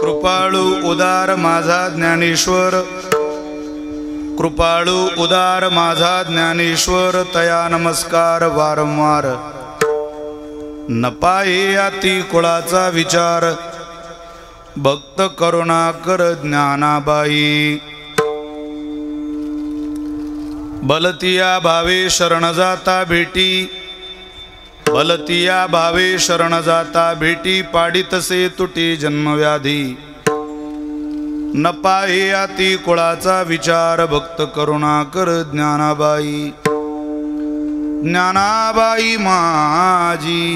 कृपाळू उदार माझा ज्ञानेश्वर, कृपाळू उदार माझा ज्ञानेश्वर, तया नमस्कार वारंवार. न पाये अति कुळाचा विचार, भक्त करुणाकर ज्ञानाबाई. बलतिया भावे शरण जाता भेटी, बलतिया भावे शरण जाता भेटी, पाडितसे तुटी जन्मव्याधी. न पाहे अति कुळाचा विचार, भक्त करुणाकर ज्ञानाबाई. ज्ञानाबाई माझी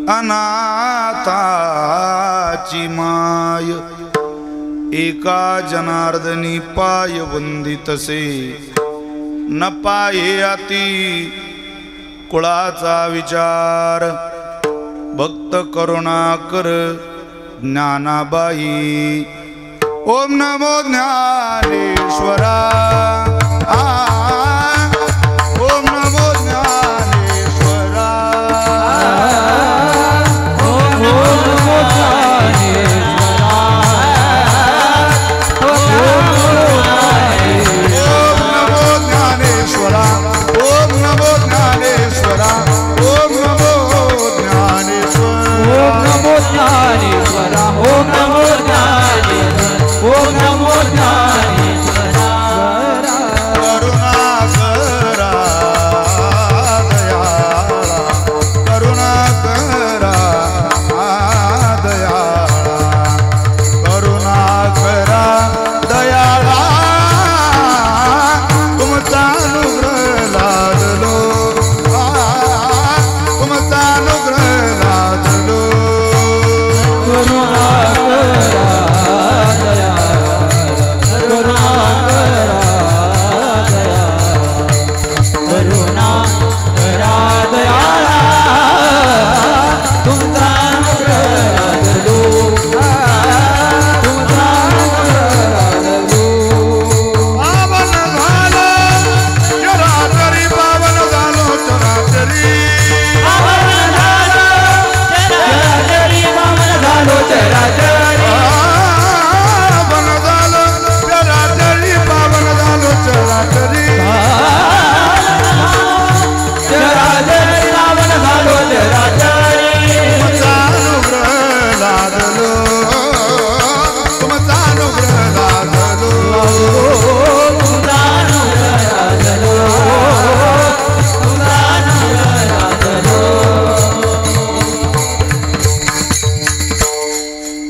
अनाथाची माय, एका जनार्दनी पाय वंदितसे. न पाये अति कुळाचा विचार, भक्त करुणाकर ज्ञानाबाई. ओम नमो ज्ञानेश्वरा, ओम नमो ज्ञानेश्वरा, ओम नमो ज्ञानेश्वरा, ओम नमो ज्ञानेश्वरा, ओम नमो ज्ञानेश्वरा, ओम नमो ज्ञानेश्वरा, ओम नमो ज्ञानेश्वरा, ओम नमो ज्ञानेश्वरा, ओम नमो ज्ञानेश्वरा. करुणाकरा दयाळा, करुणाकरा दयाळा, करुणाकरा दयाळा. तुमचा अनुग्रह लादलो, तुमचा अनुग्रह लादलो.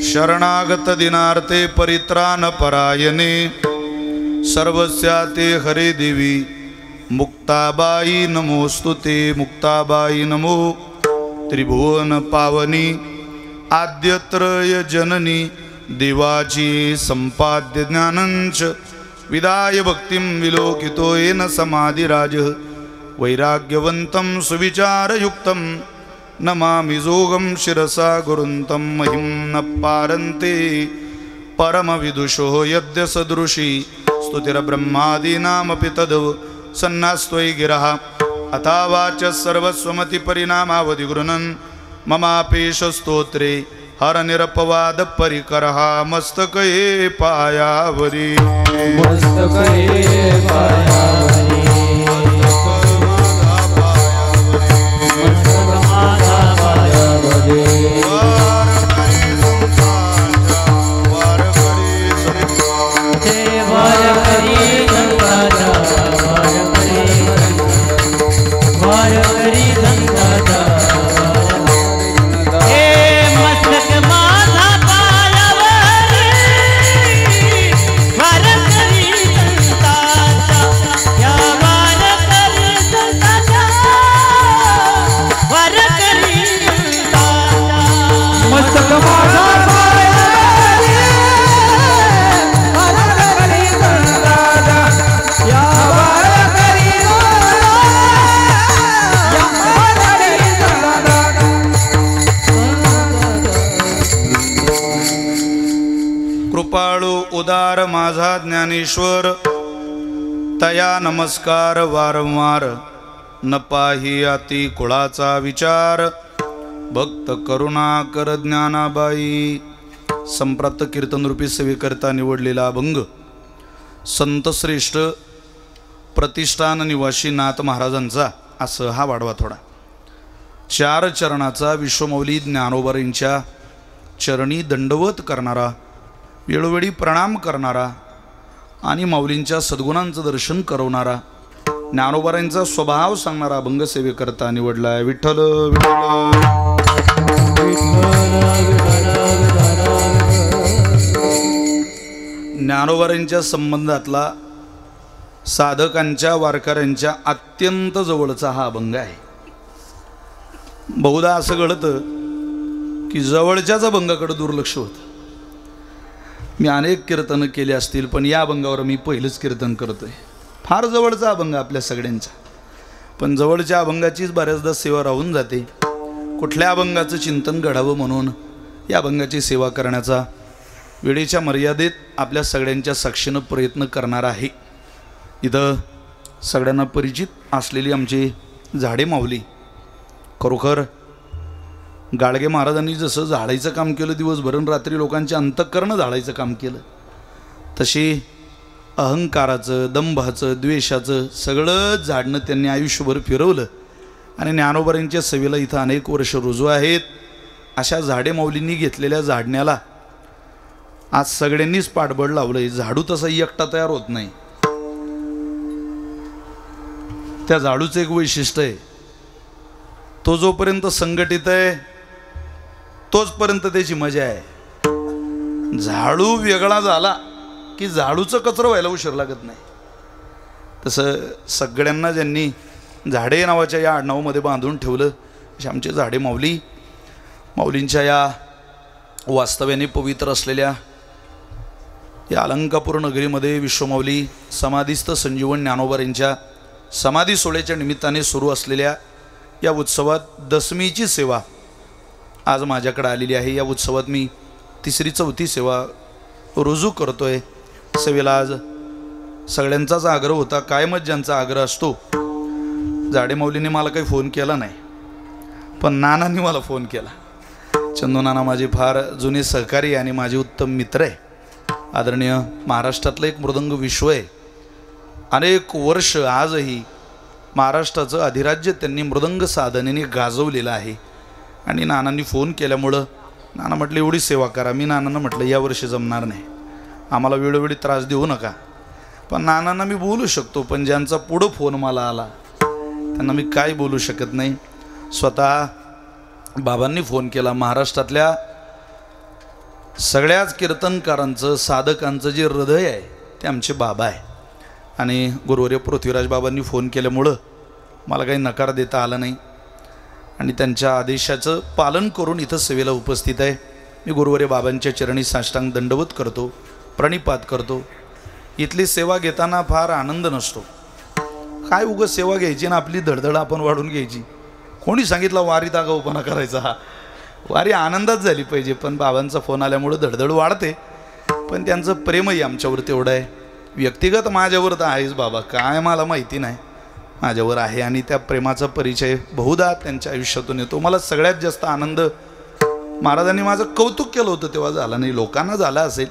शरणागत दिनार्थे परित्राण परायणे, सर्वस्याते हरे देवी. मुक्ताबाई नमोस्तुते, मुक्ताबाई नमो. त्रिभुवन पावनी आद्यत्रय जननी, देवाची संपाद्य ज्ञानंच विदाय भक्तिं विलोकितो येन समाधिराज. वैराग्यवन्तं सुविचारयुक्तं नमामि जोगं शिरसा गुरुन्तं. महिं न पारन्ते परमविदुषो यद्य सदृशी, स्तुतिर्ब्रह्मादीनामपि तद् सन्नास्त्वयि गिरः. अथावाच सर्वस्वमति परिणामावधि गृह्णन् ममापेश स्तोत्रे हर निरपवाद परिकरः. मस्तके पायावरी, मस्तके पायावरी, उदार माझा ज्ञानेश्वर, तया नमस्कार वारंवार. न पाही अति कुळाचा विचार, भक्त करुणाकर ज्ञानाबाई. संप्राप्त कीर्तनरूपी सेवेकरता निवडलेला अभंग संतश्रेष्ठ प्रतिष्ठान निवासी नाथ महाराजांचा असं हा वाढवा थोडा. 4 चरणाचा विश्वमौली ज्ञानोबांच्या चरणी दंडवत करणारा, वेळोवेळी प्रणाम करणारा आणि माऊलींच्या सद्गुणांचं दर्शन करवणारा, ज्ञानोबांचा स्वभाव सांगणारा अभंग सेवेकरता निवडलाय. विठ्ठल विठ्ठल. ज्ञानोबांच्या संबंधातला साधकांच्या वारकऱ्यांच्या अत्यंत जवळचा हा अभंग आहे. बहुधा असं घडतं की जवळच्याच अभंगाकडे दुर्लक्ष होतं. मी अनेक कीर्तनं केली असतील, पण या अभंगावर मी पहिलंच कीर्तन करतोय. फार जवळचा अभंग आपल्या सगळ्यांचा, पण जवळच्या अभंगाचीच बऱ्याचदा सेवा राहून जाते. कुठल्या अभंगाचं चिंतन घडावं म्हणून या अभंगाची सेवा करण्याचा वेळेच्या मर्यादेत आपल्या सगळ्यांच्या साक्षीनं प्रयत्न करणार आहे. इथं सगळ्यांना परिचित असलेली आमची झाडे माऊली, खरोखर गाडगे महाराजांनी जसं झाडायचं काम केलं दिवसभर, रात्री लोकांचे अंतःकरण झाडायचं काम केलं, तशी अहंकाराचं, दंभाचं, द्वेषाचं सगळं झाडणं त्यांनी आयुष्यभर फिरवलं. आणि ज्ञानोबांच्या सेवेला इथं अनेक वर्ष रुजू आहेत. अशा झाडे माऊलींनी घेतलेल्या झाडण्याला आज सगळ्यांनीच पाठबळ लावलंय. झाडू तसा एकटा तयार होत नाही. त्या झाडूचं एक वैशिष्ट्य आहे, तो जोपर्यंत संघटित आहे तोचपर्यंत त्याची मजा आहे. झाडू वेगळा झाला की झाडूचं कचरं व्हायला उशीर लागत नाही. तसं सगळ्यांना ज्यांनी झाडे नावाच्या या आडनावामध्ये बांधून ठेवलं असे आमचे झाडे माऊली, माऊलींच्या या वास्तव्याने पवित्र असलेल्या या अलंकापूर नगरीमध्ये विश्वमाऊली समाधीस्थ संजीवन ज्ञानोबांच्या समाधी सोहळ्याच्या निमित्ताने सुरू असलेल्या या उत्सवात दशमीची सेवा आज माझ्याकडे आलेली आहे. या उत्सवात मी 3री-4थी सेवा रुजू करतोय. सेवेला आज सगळ्यांचाच आग्रह होता, कायमच ज्यांचा आग्रह असतो. झाडे माऊलीने मला काही फोन केला नाही, पण नानांनी मला फोन केला. चंदू नाना माझे फार जुने सहकारी आणि माझे उत्तम मित्र आहे. आदरणीय महाराष्ट्रातलं एक मृदंग विश्व आहे. अनेक वर्ष आजही महाराष्ट्राचं अधिराज्य त्यांनी मृदंग साधनेने गाजवलेलं आहे. आणि नानांनी फोन केल्यामुळं नाना म्हटलं एवढी सेवा करा. मी नानांना म्हटलं यावर्षी जमणार नाही, आम्हाला वेळोवेळी त्रास देऊ नका. पण नानांना मी बोलू शकतो, पण ज्यांचा पुढं फोन मला आला त्यांना मी काय बोलू शकत नाही. स्वतः बाबांनी फोन केला. महाराष्ट्रातल्या सगळ्याच कीर्तनकारांचं, साधकांचं जे हृदय आहे ते आमचे बाबा आहे. आणि गुरुवर्य पृथ्वीराज बाबांनी फोन केल्यामुळं मला काही नकार देता आला नाही आणि त्यांच्या आदेशाचं पालन करून इथं सेवेला उपस्थित आहे. मी गुरुवर्य बाबांच्या चरणी साष्टांग दंडवत करतो, प्रणिपात करतो. इथली सेवा घेताना फार आनंद नसतो. काय उगाच सेवा घ्यायची ना आपली धडधड आपण वाढून घ्यायची. कोणी सांगितलं वारीत आगाऊपणा करायचा? हा वारी आनंदात झाली पाहिजे. पण बाबांचा फोन आल्यामुळं धडधड वाढते. पण त्यांचं प्रेमही आमच्यावर तेवढं आहे. व्यक्तिगत माझ्यावर तर आहेच बाबा, काय मला माहिती नाही, माझ्यावर आहे. आणि त्या प्रेमाचा परिचय बहुधा त्यांच्या आयुष्यातून येतो. मला सगळ्यात जास्त आनंद महाराजांनी माझं कौतुक केलं होतं तेव्हा झाला नाही, लोकांना झाला असेल.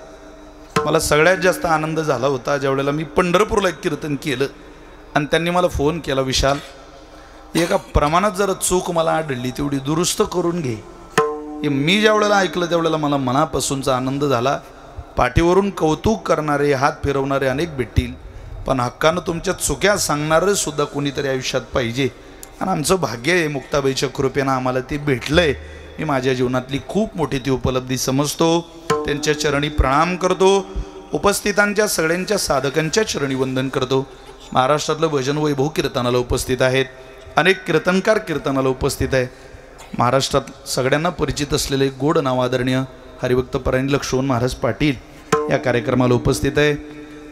मला सगळ्यात जास्त आनंद झाला होता ज्यावेळेला मी पंढरपूरला एक कीर्तन केलं आणि त्यांनी मला फोन केला, विशाल एका प्रमाणात जरा चूक मला आढळली तेवढी दुरुस्त करून घे. हे मी ज्या वेळेला ऐकलं त्यावेळेला मला मनापासूनचा आनंद झाला. पाठीवरून कौतुक करणारे, हात फिरवणारे अनेक भेटतील, पण हक्कानं तुमच्या चुक्या सांगणारं सुद्धा कोणीतरी आयुष्यात पाहिजे. आणि आमचं भाग्य आहे, मुक्ताबाईच्या कृपेनं आम्हाला ते भेटलंय. मी माझ्या जीवनातली खूप मोठी ती उपलब्धी समजतो. त्यांच्या चरणी प्रणाम करतो. उपस्थितांच्या सगळ्यांच्या साधकांच्या चरणी वंदन करतो. महाराष्ट्रातलं भजन वैभव कीर्तनाला उपस्थित आहेत, अनेक कीर्तनकार कीर्तनाला उपस्थित आहे. महाराष्ट्रात सगळ्यांना परिचित असलेले गोड नाव आदरणीय हरिभक्त परायण लक्ष्मण महाराज पाटील या कार्यक्रमाला उपस्थित आहे.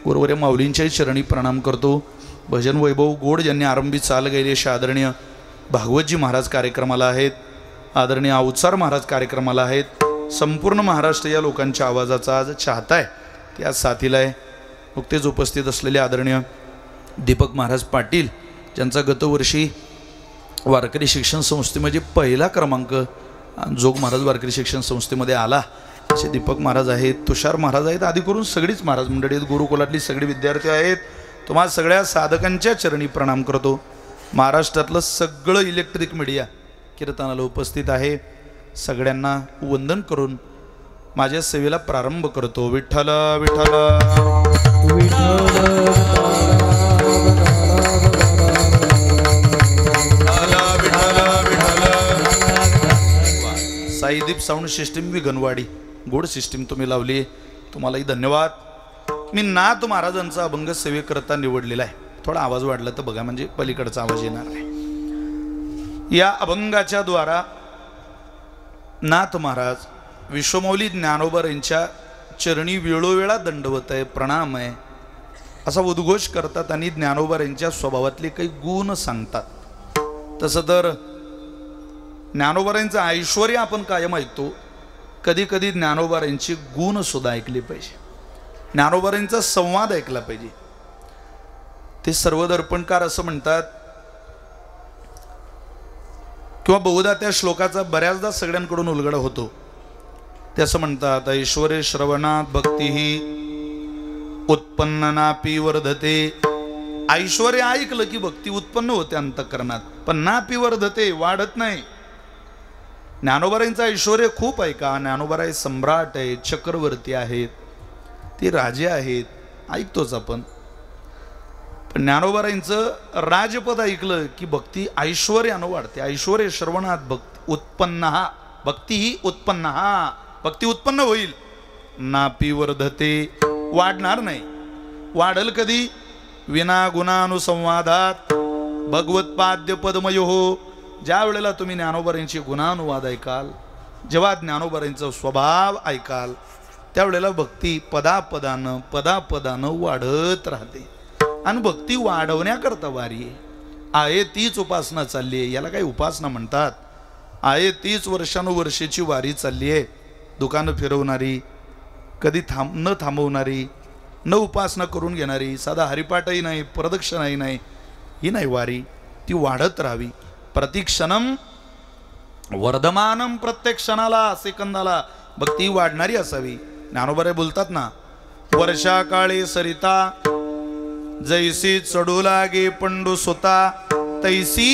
गुरुवर्य माऊलींच्याही चरणी प्रणाम करतो. भजन वैभव गोड ज्यांनी आरंभी चाल गेले असे आदरणीय भागवतजी महाराज कार्यक्रमाला आहेत. आदरणीय अवचार महाराज कार्यक्रमाला आहेत. संपूर्ण महाराष्ट्र या लोकांच्या आवाजाचा आज चाहता आहे, त्या साथीला आहे. नुकतेच उपस्थित असलेले आदरणीय दीपक महाराज पाटील ज्यांचा गतवर्षी वारकरी शिक्षण संस्थेमध्ये पहिला क्रमांक जोग महाराज वारकरी शिक्षण संस्थेमध्ये आला. असे दीपक महाराज आहेत, तुषार महाराज आहेत, आदी करून सगळीच महाराज मंडळी आहेत, गुरुकुलातली सगळी विद्यार्थी आहेत. तुम्हाला सगळ्या साधकांच्या चरणी प्रणाम करतो. महाराष्ट्रातलं सगळं इलेक्ट्रिक मीडिया कीर्तनाला उपस्थित आहे. सगळ्यांना वंदन करून माझ्या सेवेला प्रारंभ करतो. विठ्ठल विठ्ठल साईदीप साऊंड सिस्टीम विघनवाडी गोड सिस्टीम तुम्ही लावली, तुम्हालाही धन्यवाद. मी नाथ महाराजांचा अभंग सेवेकरता निवडलेला आहे. थोडा आवाज वाढला तर बघा, म्हणजे पलीकडचा आवाज येणार नाही. या अभंगाच्या द्वारा नाथ महाराज विश्वमौली ज्ञानोबा यांच्या चरणी वेळोवेळा दंडवत आहे, प्रणाम आहे असा उद्घोष करतात आणि ज्ञानोबा यांच्या स्वभावातले काही गुण सांगतात. तसं तर ज्ञानोबा यांचं ऐश्वर्य आपण कायम ऐकतो, कधी कधी ज्ञानोबा यांची गुण सुद्धा ऐकले पाहिजे, ज्ञानोबा यांचा संवाद ऐकला पाहिजे. ते सर्वदर्पणकार असं म्हणतात, किंवा बहुधा त्या श्लोकाचा बऱ्याचदा सगळ्यांकडून उलगडा होतो. ते असं म्हणतात, ऐश्वर्य श्रवणात भक्ती ही उत्पन्नापी वर्धते. ऐश्वर्य ऐकलं की भक्ती उत्पन्न होते अंतःकरणात, पण नापी वर्धते, वाढत नाही. ज्ञानोबारांचं ऐश्वर्य खूप ऐका. ज्ञानोबाराय सम्राट आहे, चक्रवर्ती आहेत, ते राजे आहेत, ऐकतोच आपण. पण ज्ञानोबारांचं राजपद ऐकलं की भक्ती ऐश्वर्यानं वाढते. ऐश्वर्य श्रवणात भक्ती उत्पन्न हा, भक्ती ही उत्पन्न हा, भक्ती उत्पन्न होईल. नापी वर्धते, वाढणार नाही. वाढल कधी? विना गुणानुसंवादात भगवत पाद्य पद्मयो हो. ज्या वेळेला तुम्ही ज्ञानोबारांची गुणानुवाद ऐकाल, जेव्हा ज्ञानोबारांचा स्वभाव ऐकाल, त्यावेळेला भक्ती पदापदानं वाढत राहते. आणि भक्ती वाढवण्याकरता वारी आहे तीच उपासना चालली आहे. याला काही उपासना म्हणतात. आहे तीच वर्षानुवर्षेची वारी चालली आहे. दुकानं फिरवणारी, कधी न थांबवणारी, न उपासना करून घेणारी, साधा हरिपाठही नाही, प्रदक्षिणाही नाही, ही नाही वारी. ती वाढत राहावी. प्रतिक्षणम वर्धमानम, प्रत्येक क्षणाला सेकंदाला भक्ती वाढणारी असावी. ज्ञानोबा बोलतात ना, वर्षा काळे सरिता जैसी चढू लागे पंडू सुता, तैसी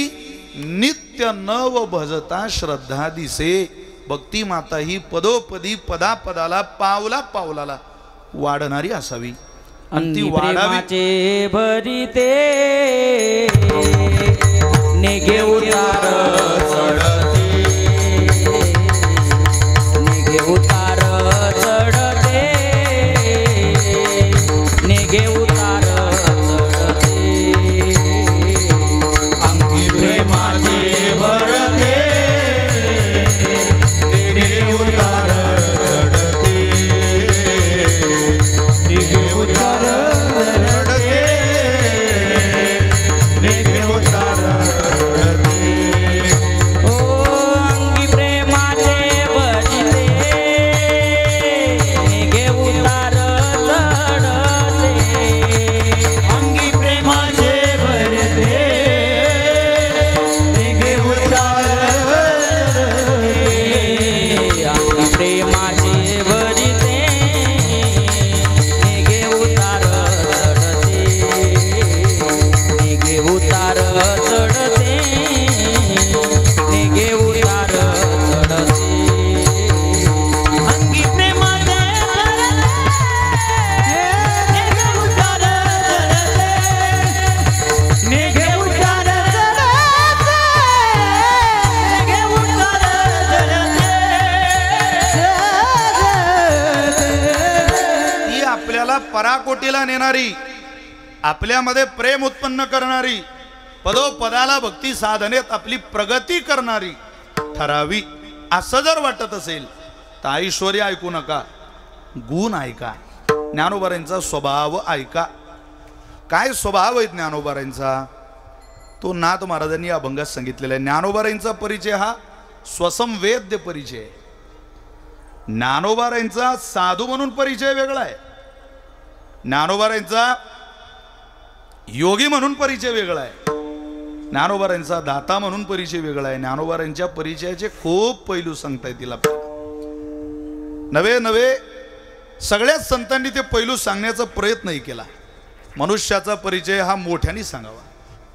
नित्य नव भजता श्रद्धा दिसे. भक्ती माता ही पदोपदी पदापदाला पावला पावलाला वाढणारी असावी. आणि ती वाढावी. भरिते नेगे उतार चढते, नेगे उतार चढते, नेगे उतार चढते. अंगी प्रेमाचे भरते, नेगे उतार चढते, नेगे उतार चढते, नेगे उतार पराकोटीला नेणारी, आपल्यामध्ये प्रेम उत्पन्न करणारी, पदोपदाला भक्ती साधनेत आपली प्रगती करणारी ठरावी. असं जर वाटत असेल तर ऐश्वर्य ऐकू नका, गुण ऐका, ज्ञानोबारांचा स्वभाव ऐका. काय स्वभाव आहे ज्ञानोबारांचा, तो नाथ महाराजांनी अभंगात सांगितलेला आहे. ज्ञानोबारांचा परिचय हा स्वसंवेद्य परिचय आहे. ज्ञानोबारांचा साधू म्हणून परिचय वेगळा आहे, ज्ञानोबारांचा योगी म्हणून परिचय वेगळा आहे, ज्ञानोबारांचा दाता म्हणून परिचय वेगळा आहे. ज्ञानोबारांच्या परिचयाचे खूप पैलू सांगता येतील आपल्याला. नवे नवे सगळ्याच संतांनी ते पैलू सांगण्याचा प्रयत्नही केला. मनुष्याचा परिचय हा मोठ्याने सांगावा.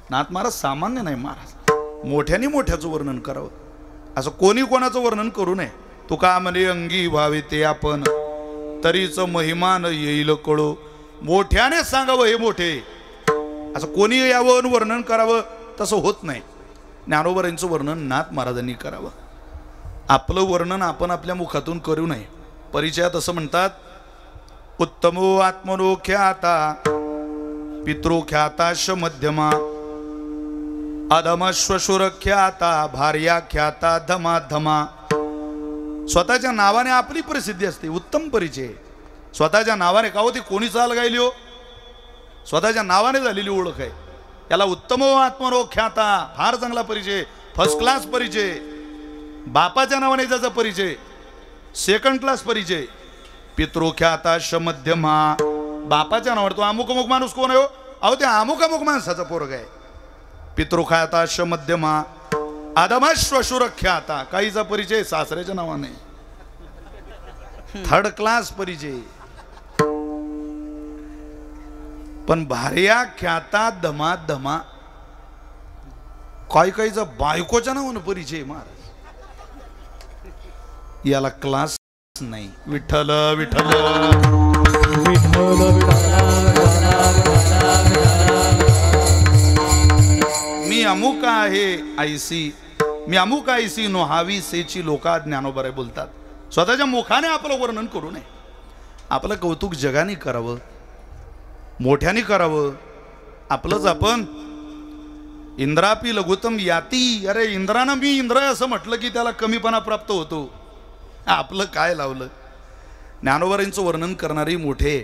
नाथ महाराज सामान्य नाही महाराज, मोठ्याने मोठ्याचं वर्णन करावं. असं कोणी कोणाचं वर्णन करू नये. तुका म्हणे अंगी व्हावे ते आपण, तरीच महिमान येईल कळो. मोठ्याने सांगावं हे मोठे, असं कोणी यावं वर्णन करावं तसं होत नाही. ज्ञानोबरांचं वर्णन नाथ महाराजांनी करावं. आपलं वर्णन आपण आपल्या मुखातून करू नये. परिचयात असं म्हणतात, उत्तमो आत्मनो ख्याता पितृ ख्याताश मध्यमा, अधमश्वशुर ख्याता भार्या ख्याता धमा धमा. स्वतःच्या नावाने आपली प्रसिद्धी असते, उत्तम परिचय. स्वतःच्या नावाने का होती, कोणी चाल गायली हो, स्वतःच्या नावाने झालेली ओळख आहे. याला उत्तमो आत्मनो ख्याता, फार चांगला परिचय, फर्स्ट क्लास परिचय. बापाच्या नावाने त्याचा परिचय सेकंड क्लास परिचय. पितृख्याताश मध्यमा, बापाच्या नावावर तो अमुक अमुक माणूस कोण आहे हो, अहो ते अमुक अमुक माणसाचा पोरग आहे. पितृख्याताश मध्यमा, अधमश्वशुरख्याता, काहीचा परिचय सासऱ्याच्या नावाने, थर्ड क्लास परिचय. पण भार्या ख्याता धमा धमा, काही काहीचा बायकोच्या नावानं परिचय महाराज. याला क्लास नाही. विठ्ठल विठ्ठल मी अमुक आहे आयसी, मी अमुक आयसी नोहावी सेची लोका ज्ञानोबराय बोलतात. स्वतःच्या मुखाने आपलं वर्णन करू नये. आपलं कौतुक जगाने करावं, मोठ्याने करावं. आपलंच आपण इंद्रापी लघुतम याती. अरे इंद्रानं मी इंद्र असं म्हटलं की त्याला कमीपणा प्राप्त होतो. आपलं काय लावलं. ज्ञानोबरांचं वर्णन करणारी मोठे,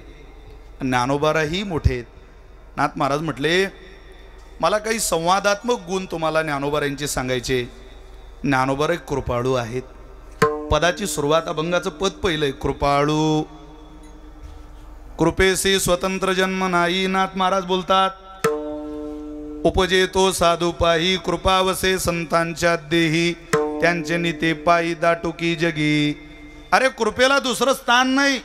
ज्ञानोबाराही मोठे. नाथ महाराज म्हटले, मला काही संवादात्मक गुण तुम्हाला ज्ञानोबरांचे सांगायचे. ज्ञानोबा कृपाळू आहेत. पदाची सुरुवात, अभंगाचं पद पहिलंय कृपाळू. कृपेसी स्वतंत्र जन्म नाही. नाथ महाराज बोलतात, उपजे तो साधू पाही, कृपावसे संतांच्या देही, त्यांचे निते पायी दाटुकी जगी. अरे कृपेला दुसरं स्थान नाही.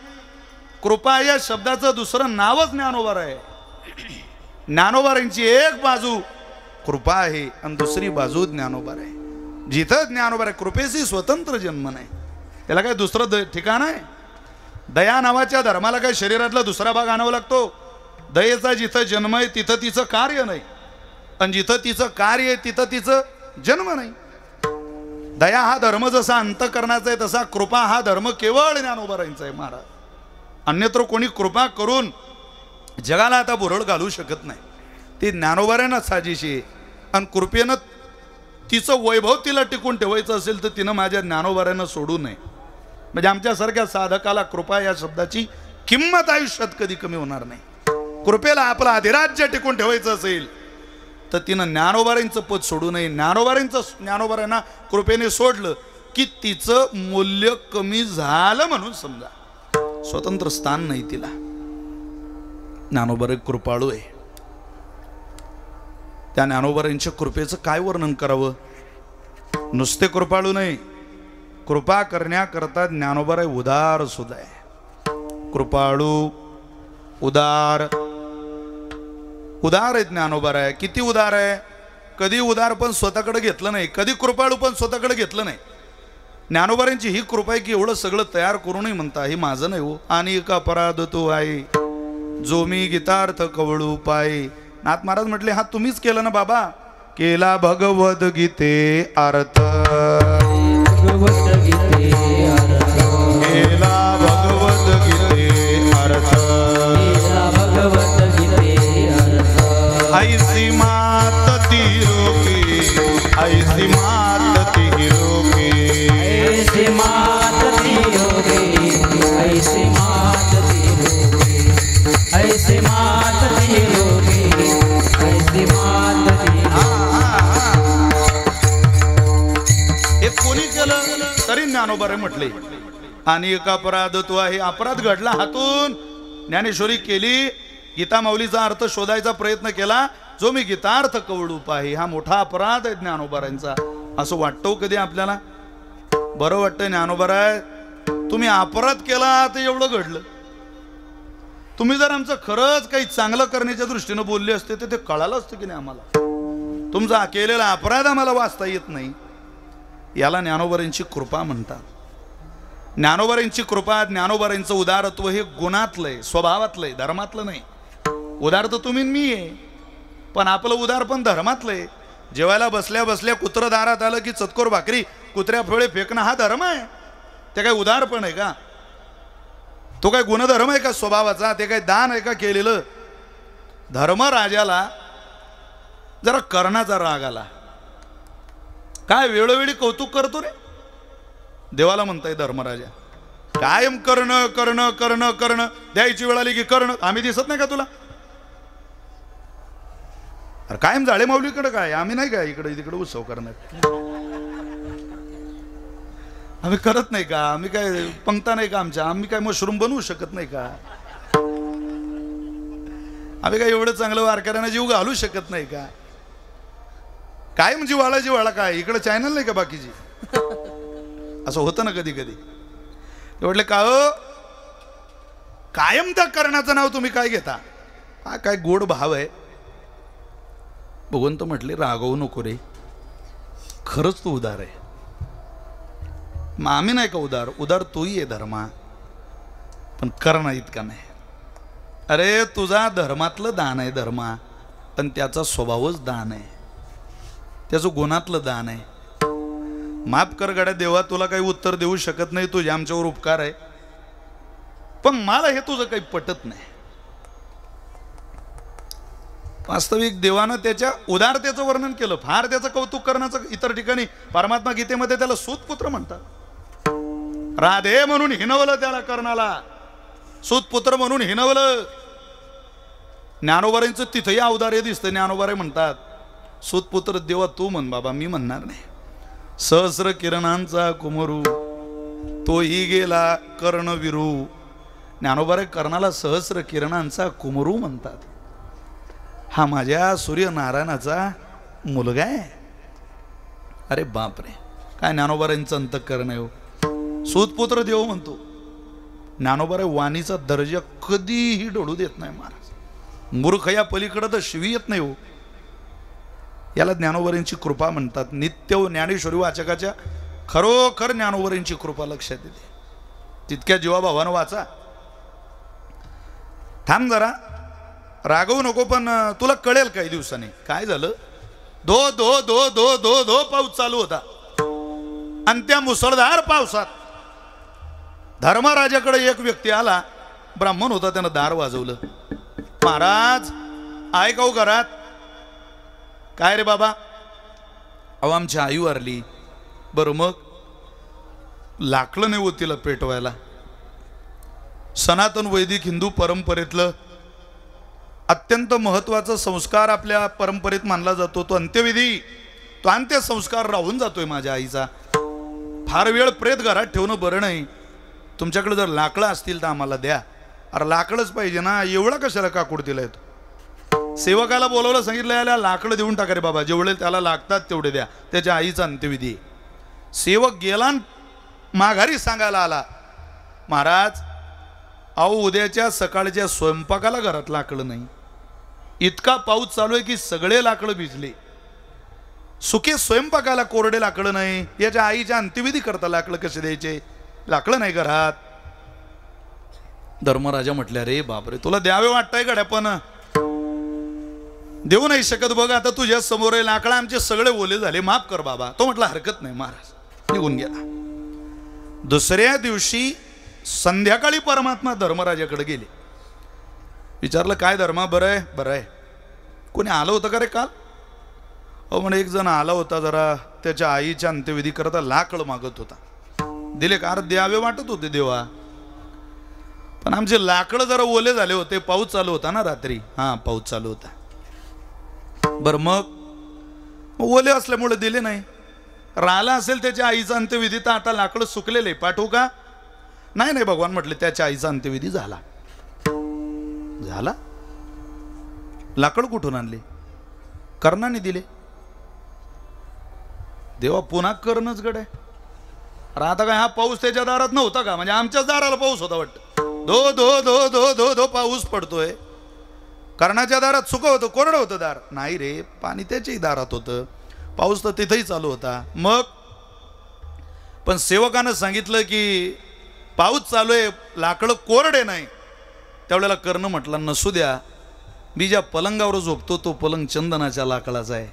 कृपा या शब्दाचं दुसरं नावच ज्ञानोबा आहे. ज्ञानोबारांची एक बाजू कृपा आहे आणि दुसरी बाजू ज्ञानोबा आहे. जिथं ज्ञानोबा आहे, कृपेशी स्वतंत्र जन्म नाही. त्याला काय दुसरं ठिकाण आहे. दया नावाच्या धर्माला काय शरीरातला दुसरा भाग आणावा लागतो. दयेचा जिथं जन्म आहे तिथं तिचं कार्य नाही, आणि जिथं तिचं कार्य आहे तिथं तिचं जन्म नाही. दया हा धर्म जसा अंतःकरणाचा आहे, तसा कृपा हा धर्म केवळ ज्ञानोबारांचा आहे महाराज. अन्यत्र कोणी कृपा करून जगाला आता बुरळ घालू शकत नाही. ती ज्ञानोबारांना साजेशी आहे. आणि कृपेनं तिचं वैभव तिला टिकून ठेवायचं असेल तर तिनं माझ्या ज्ञानोबारांना सोडू नये. म्हणजे आमच्यासारख्या साधकाला कृपा या शब्दाची किंमत आयुष्यात कधी कमी होणार नाही. कृपेला आपलं अधिराज्य टिकून ठेवायचं असेल तर तिनं ज्ञानोबारांचं पद सोडू नये. ज्ञानोबारांना कृपेने सोडलं की तिचं मूल्य कमी झालं म्हणून समजा. स्वतंत्र स्थान नाही तिला. ज्ञानोबा कृपाळू आहे. त्या ज्ञानोबारांच्या कृपेचं काय वर्णन करावं. नुसते कृपाळू नाही, कृपा करण्याकरता ज्ञानोबा उदार सुद्धा आहे. कृपाळू, उदार. उदार आहे ज्ञानोबा आहे. किती उदार आहे. कधी उदार पण स्वतःकडे घेतलं नाही, कधी कृपाळू पण स्वतःकडे घेतलं नाही. ज्ञानोबारांची ही कृपा आहे की एवढं सगळं तयार करूनही म्हणता हे माझं नाही हो. आणि एक अपराध तो आहे जो मी गीतार्थ कवळू पाय. नाथ महाराज म्हटले, हा तुम्हीच केलं ना बाबा. केला भगवद गीते अर्थ, केला भगवद गीते अर्थ, ऐसी मात ती रोकी, ऐसी मात ती रोकी, ऐसी मात ती रोकी, ऐसी मात ती रोकी, ऐसी मात ती रोकी, ऐसी मात ती. हे कोणी केलं तरी ज्ञानोबा म्हटले. आणि एक अपराध तो आहे. अपराध घडला हातून. ज्ञानेश्वरी केली, गीता माऊलीचा अर्थ शोधायचा प्रयत्न केला, जो मी गीतार्थ कवळू पाही. हा मोठा अपराध आहे ज्ञानोबारांचा. असं वाटतो कधी आपल्याला. बरं वाटतं ज्ञानोबा तुम्ही अपराध केला तर एवढं घडलं. तुम्ही जर आमचं खरंच काही चांगलं करण्याच्या दृष्टीनं बोलले असते तर ते कळालं असतं की नाही आम्हाला. तुमचा केलेला अपराध आम्हाला वाचता येत नाही. याला ज्ञानोबांची कृपा म्हणतात. ज्ञानोबांची कृपा, ज्ञानोबांचं उदारत्व हे गुणातलंय, स्वभावातलंय, धर्मातलं नाही. उदार तर तुम्ही मी आहे, पण आपलं उदार पण धर्मातलंय. जेवायला बसल्या बसल्या कुत्रं दारात आलं की चतकोर भाकरी कुत्र्या फळे फेकणं हा धर्म आहे. ते काय उदार पण आहे का? तो काय गुणधर्म आहे का स्वभावाचा? ते काय दान आहे का केलेलं? धर्मराजाला जरा कर्णाचा राग आला. काय वेळोवेळी कौतुक करतो रे. देवाला म्हणताय धर्मराजा, कायम कर्ण कर्ण कर्ण कर्ण, द्यायची वेळ आली की कर्ण. आम्ही दिसत नाही का तुला? अरे कायम जाळे माऊलीकडे काय, आम्ही नाही का इकडे तिकडे उत्सव करणार? आम्ही करत नाही का? आम्ही काय पंक्ता नाही का आमच्या? आम्ही काय मशरूम बनवू शकत नाही का? आम्ही काय एवढं चांगलं वारकऱ्यांना जीव घालू शकत नाही का? कायम जीवाळा काय इकडे चॅनल नाही का बाकीची? असं होतं ना कधी कधी. म्हटलं का कायम त्या कर्णाचं नाव तुम्ही काय घेता? हा काय गोड भाव आहे. भगवंत म्हटले रागवू नको रे, खरंच तू उदार आहे. मग आम्ही नाही का उदार? उदार तोही आहे धर्मा, पण कर्ण इतका नाही. अरे तुझा धर्मातलं दान आहे धर्मा, पण त्याचा स्वभावच दान आहे, त्याचं गुणातलं दान आहे. माफ कर गड्या देवा, तुला काही उत्तर देऊ शकत नाही, तुझ्या आमच्यावर उपकार आहे, पण मला हे तुझं काही पटत नाही. वास्तविक देवानं त्याच्या उदारतेचं वर्णन केलं, फार त्याचं कौतुक करण्याचं. इतर ठिकाणी परमात्मा गीतेमध्ये त्याला सूतपुत्र म्हणतात. राधे म्हणून हिनवलं त्याला कर्णाला, सूतपुत्र म्हणून हिनवलं. ज्ञानोबारांचं तिथंही अवदार्य दिसतं. ज्ञानोबारे म्हणतात सूतपुत्र देवा तू म्हण बाबा, मी म्हणणार नाही. सहस्र किरणांचा कुमरू तोही गेला कर्ण विरू. ज्ञानोबारे कर्णाला सहस्र किरणांचा कुमरू म्हणतात. हा माझ्या सूर्यनारायणाचा मुलगा आहे. अरे बापरे, काय ज्ञानोबारांचं अंतःकरण आहे हो. सूतपुत्र देव म्हणतो. ज्ञानोबारे वाणीचा दर्जा कधीही डोळू देत नाही महाराज. मूर्ख या पलीकडे तर शिवी येत नाही हो. याला ज्ञानोबांची कृपा म्हणतात. नित्य ज्ञानेश्वरी वाचकाच्या खरोखर ज्ञानोबांची कृपा लक्षात येते. तितक्या जीवाभावानं वाचा. थांब जरा, रागवू नको, पण तुला कळेल काही दिवसांनी. काय झालं? धो धो धो धो धो धो पाऊस चालू होता, आणि त्या मुसळधार पावसात धर्मराजाकडे एक व्यक्ती आला. ब्राह्मण होता, त्यानं दार वाजवलं. महाराज आहे का हो घरात? काय रे बाबा? अहो आमची आई वारली. बरं मग? लाकलं नाही होत तिला पेटवायला. सनातन वैदिक हिंदू परंपरेतलं अत्यंत महत्वाचा संस्कार आपल्या परंपरेत मानला जातो, तो अंत्यविधी. तो अंत्यसंस्कार राहून जातोय माझ्या आईचा. फार वेळ प्रेत घरात ठेवणं बरं नाही. तुमच्याकडे जर लाकडं असतील तर आम्हाला द्या. अरे लाकडंच पाहिजे ना, एवढा कशाला काकुडतीला येतो? सेवकाला बोलवलं, सांगितलं याला लाकडं देऊन टाका रे बाबा, जेवढे त्याला लागतात तेवढे द्या. त्याच्या आईचा अंत्यविधी. सेवक गेला, माघारी सांगायला आला, महाराज अहो उद्याच्या सकाळच्या स्वयंपाकाला घरात लाकडं नाही. इतका पाऊस चालू आहे की सगळे लाकडं भिजले. सुके स्वयंपाकाला कोरडे लाकडं नाही. याच्या आईच्या अंत्यविधी करता लाकडं कसे द्यायचे? लाकडं नाही घरात. धर्मराजा म्हटल्या रे बापरे, तुला द्यावे वाटतंय गड्या, पण देऊ नाही शकत. बघ आता तुझ्या समोर आहे, लाकडं आमचे सगळे ओले झाले, माफ कर बाबा. तो म्हटला हरकत नाही महाराज, निघून गेला. दुसऱ्या दिवशी संध्याकाळी परमात्मा धर्मराजाकडे गेले. विचारलं काय धर्मा, बरं आहे? बरं आहे. कोणी आलं होतं का रे काल? अहो म्हणे एक जण आला होता, जरा त्याच्या आईच्या अंत्यविधी करता लाकड मागत होता. दिले का? द्यावे वाटत होते देवा, पण आमचे लाकडं जरा ओले झाले होते. पाऊस चालू होता ना रात्री. हां पाऊस चालू होता. बरं मग ओले असल्यामुळे दिले नाही. राहिला असेल त्याच्या आईचा अंत्यविधी तर आता लाकडं सुकलेले, पाठवू का? नाही नाही भगवान म्हटले त्याच्या आईचा अंत्यविधी झाला. झाला? लाकड कुठून आणले? कर्णाने दिले. देवा पुन्हा करणच गड आहे. अरे आता काय हा पाऊस त्याच्या दारात नव्हता का? म्हणजे आमच्याच दाराला पाऊस होता वाटतं. धो धो धो धो धो धो पाऊस पडतोय. कर्णाच्या दारात सुकं होतं, कोरडं होतं दार नाही रे, पाणी त्याच्याही दारात होतं, पाऊस तर तिथेही चालू होता. मग पण सेवकानं सांगितलं की पाऊस चालू आहे, लाकडं कोरडे नाही. त्यावेळेला कर्ण म्हटलं नसू द्या, मी ज्या पलंगावर झोपतो तो पलंग चंदनाच्या लाकडाचा आहे.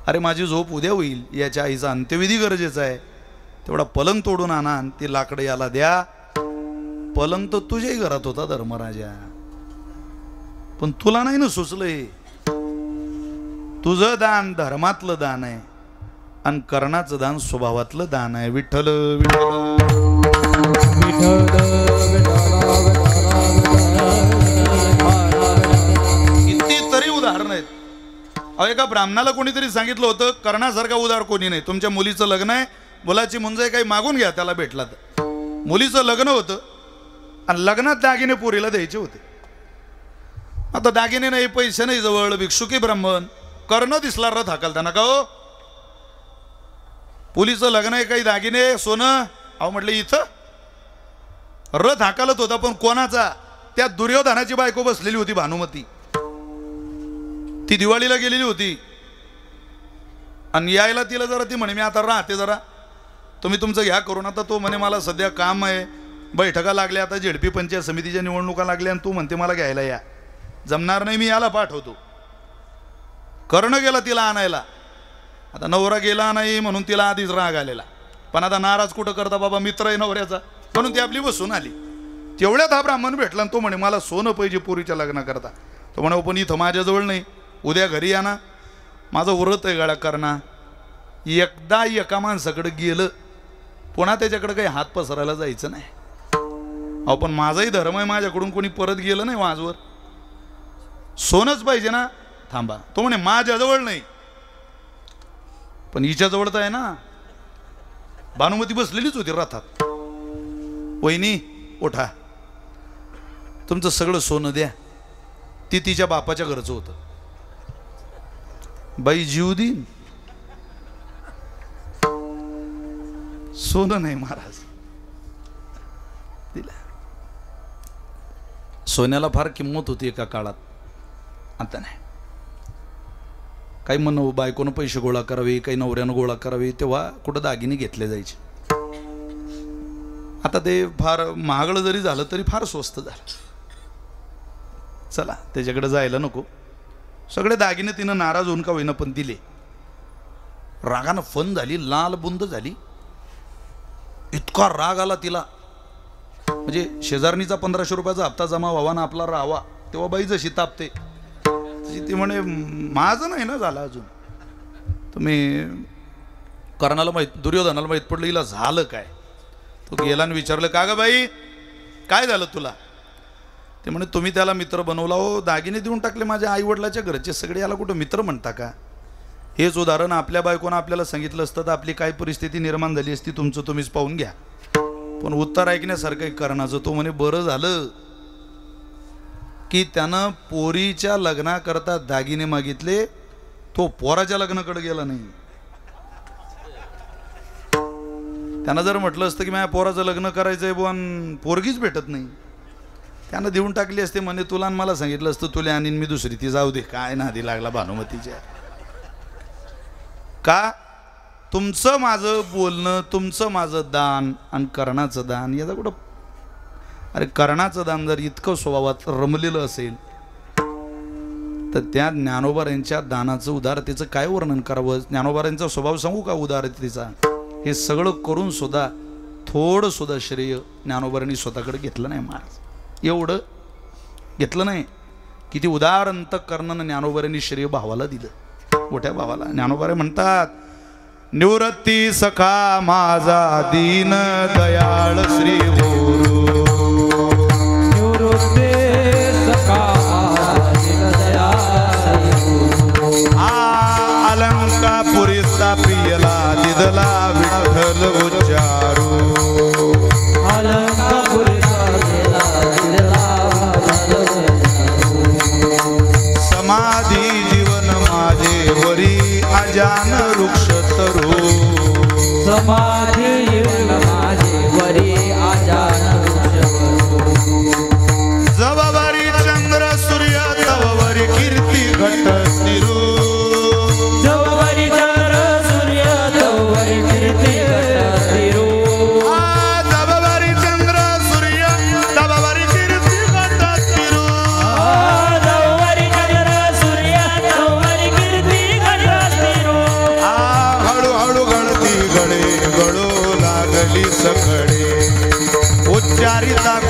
अरे माझी झोप उद्या होईल, याच्या आईचा अंत्यविधी गरजेचा आहे, तेवढा पलंग तोडून आणा आणि ती लाकडं याला द्या. पलंग तर तुझ्याही घरात होता धर्मराजा, पण तुला नाही ना सुचलंय. तुझं दान धर्मातलं दान आहे आणि कर्णाचं दान स्वभावातलं दान आहे. विठ्ठल कितीतरी उदाहरण आहेत. अहो एका ब्राह्मणाला कोणीतरी सांगितलं होतं कर्णासारखा उदार कोणी नाही. तुमच्या मुलीचं लग्न आहे, मुलाची मुंज आहे, काही मागून घ्या त्याला भेटला तर. मुलीचं लग्न होतं आणि लग्नात दागिने पोरीला द्यायचे होते. आता दागिने नाही, पैसे नाही जवळ, भिक्षुकी ब्राह्मण. कर्ण दिसला रथ हाकलताना का हो पुलीचं लग्न आहे, काही दागिने सोनं. अहो म्हटलं इथं रथ हाकालत होता, पण कोणाचा? त्या दुर्योधनाची बायको बसलेली होती भानुमती. ती दिवाळीला गेलेली होती आणि यायला तिला जरा ती म्हणे मी आता राहते, जरा तुम्ही तुमचं घ्या करून. आता तो म्हणे मला सध्या काम आहे, बैठका लागल्या, आता झेडपी पंचायत समितीच्या निवडणुका लागल्या आणि तू म्हणते मला घ्यायला या, जमणार नाही, मी याला पाठवतो. कर्ण गेला तिला आणायला. आता नवरा गेला नाही म्हणून तिला आधीच राग आलेला, पण आता नाराज कुठं करता बाबा, मित्र आहे नवऱ्याचा, म्हणून ती आपली बसून आली. तेवढ्यात हा ब्राह्मण भेटला आणि तो म्हणे मला सोनं पाहिजे पोरीच्या लग्न करता. तो म्हणे पण इथं माझ्याजवळ नाही, उद्या घरी या ना, माझं व्रत आहे गळा करणा. एकदा एका माणसाकडे गेलं पुन्हा त्याच्याकडे काही हात पसरायला जायचं नाही. अहो पण माझाही धर्म आहे, माझ्याकडून कोणी परत गेलं नाही माझवर, सोनच पाहिजे ना. थांबा, तो म्हणे माझ्याजवळ नाही, पण हिच्याजवळ तर आहे ना. भानुमती बसलेलीच होती रथात. वहिनी उठा, तुमचं सगळं सोनं द्या. ती तिच्या बापाच्या घरचं होतं. बाई जीव देईन, सोनं नाही महाराज. दिला. सोन्याला फार किंमत होती एका काळात, आता नाही. काही म्हणून बायकोनं पैसे गोळा करावे, काही नवऱ्यानं गोळा करावे, तेव्हा कुठं दागिने घेतले जायचे. आता ते फार महागडं जरी झालं तरी फार स्वस्त झालं. चला त्याच्याकडे जायला नको. सगळे दागिने तिनं नाराज होऊन का होईना पण दिले. रागानं फन झाली, लाल बुंद झाली. इतका राग आला तिला, म्हणजे शेजारणीचा 1500 रुपयाचा हप्ता जमा व्हावा ना आपला राहावा, तेव्हा बाई जशी तापते तशी ती म्हणे माझं नाही ना झालं अजून. तुम्ही कर्णाला माहीत, दुर्योधनाला माहीत पडलं हिला झालं काय. तो गेला आणि विचारलं का ग बाई काय झालं तुला. ते म्हणे तुम्ही त्याला मित्र बनवला हो, दागिने देऊन टाकले माझ्या आईवडिलाच्या घरचे सगळे, याला कुठं मित्र म्हणता का. हेच उदाहरण आपल्या बायकोनं आपल्याला सांगितलं असतं तर आपली काय परिस्थिती निर्माण झाली असती तुमचं तुम्हीच पाहून घ्या. पण उत्तर ऐकण्यासारखं कर्णाचं. तो म्हणे बरं झालं की त्यानं पोरीच्या लग्नाकरता दागिने मागितले, तो पोराच्या लग्नाकडे गेला नाही. त्यानं जर म्हटलं असतं की माझ्या पोराचं लग्न करायचंय पण पोरगीच भेटत नाही, त्यानं देऊन टाकली असते. म्हणे तुला आणि मला सांगितलं असतं तुला आणि मी दुसरी, ती जाऊ दे, काय नादी लागला भानुमतीच्या. का तुमचं माझं बोलणं, तुमचं माझं दान आणि कर्णाचं दान याचा कुठं. अरे कर्णाचं दान जर इतकं स्वभावात रमलेलं असेल तर त्या ज्ञानोबारांच्या दानाचं उदारतेचं काय वर्णन करावं. ज्ञानोबारांचा स्वभाव सांगू का उदारतेचा. हे सगळं करून सुद्धा थोडं सुद्धा श्रेय ज्ञानोबारांनी स्वतःकडे घेतलं नाही महाराज. एवढं घेतलं नाही. किती उदार अंतःकरणानं ज्ञानोबारांनी श्रेय भावाला दिलं, मोठ्या भावाला. ज्ञानोबारे म्हणतात निवृत्ती सखा माझा दीन दयाळ श्री गुरु. निवृत्ती सखा दीन दयाळ अलंकापुरीचा पियला दिदला विठ्ठल उच्चारू. समाधी जीवन माझे वरी अजान वृक्ष तरू. समाधी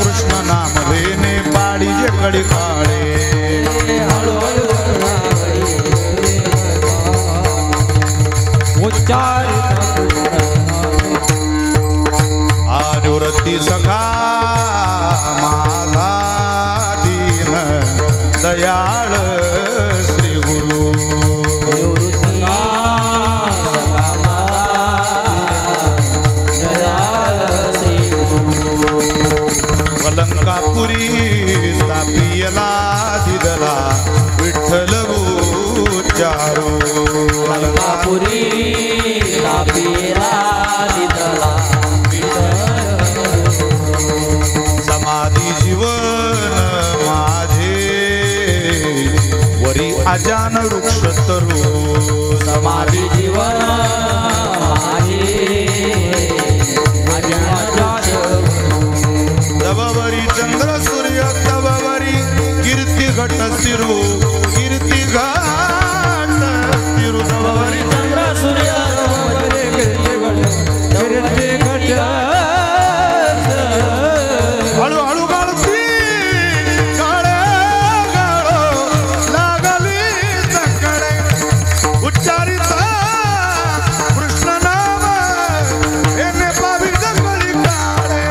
कृष्ण नाम वेने पाडी जे कडी काळे अनुरती सखा माझा दीन दयाळ श्री गुरु वलंकापुरी स्थापियला दिदला विठ्ठल उच्चारो वलंकापुरी स्थापियला दिदला समाधी जीवन माझे वरी अजान वृक्ष तरू समाधी जीवन माझे तववरी चंद्र सूर्य तववरी कीर्ती घट सिरू कीर्ती घट सिरू तववरी चंद्र सूर्य कीर्ती घट हळू हळू गाळती गाळे गाळो लागली सकडे उच्चारिता कृष्ण नाम एने पावी जगली काळे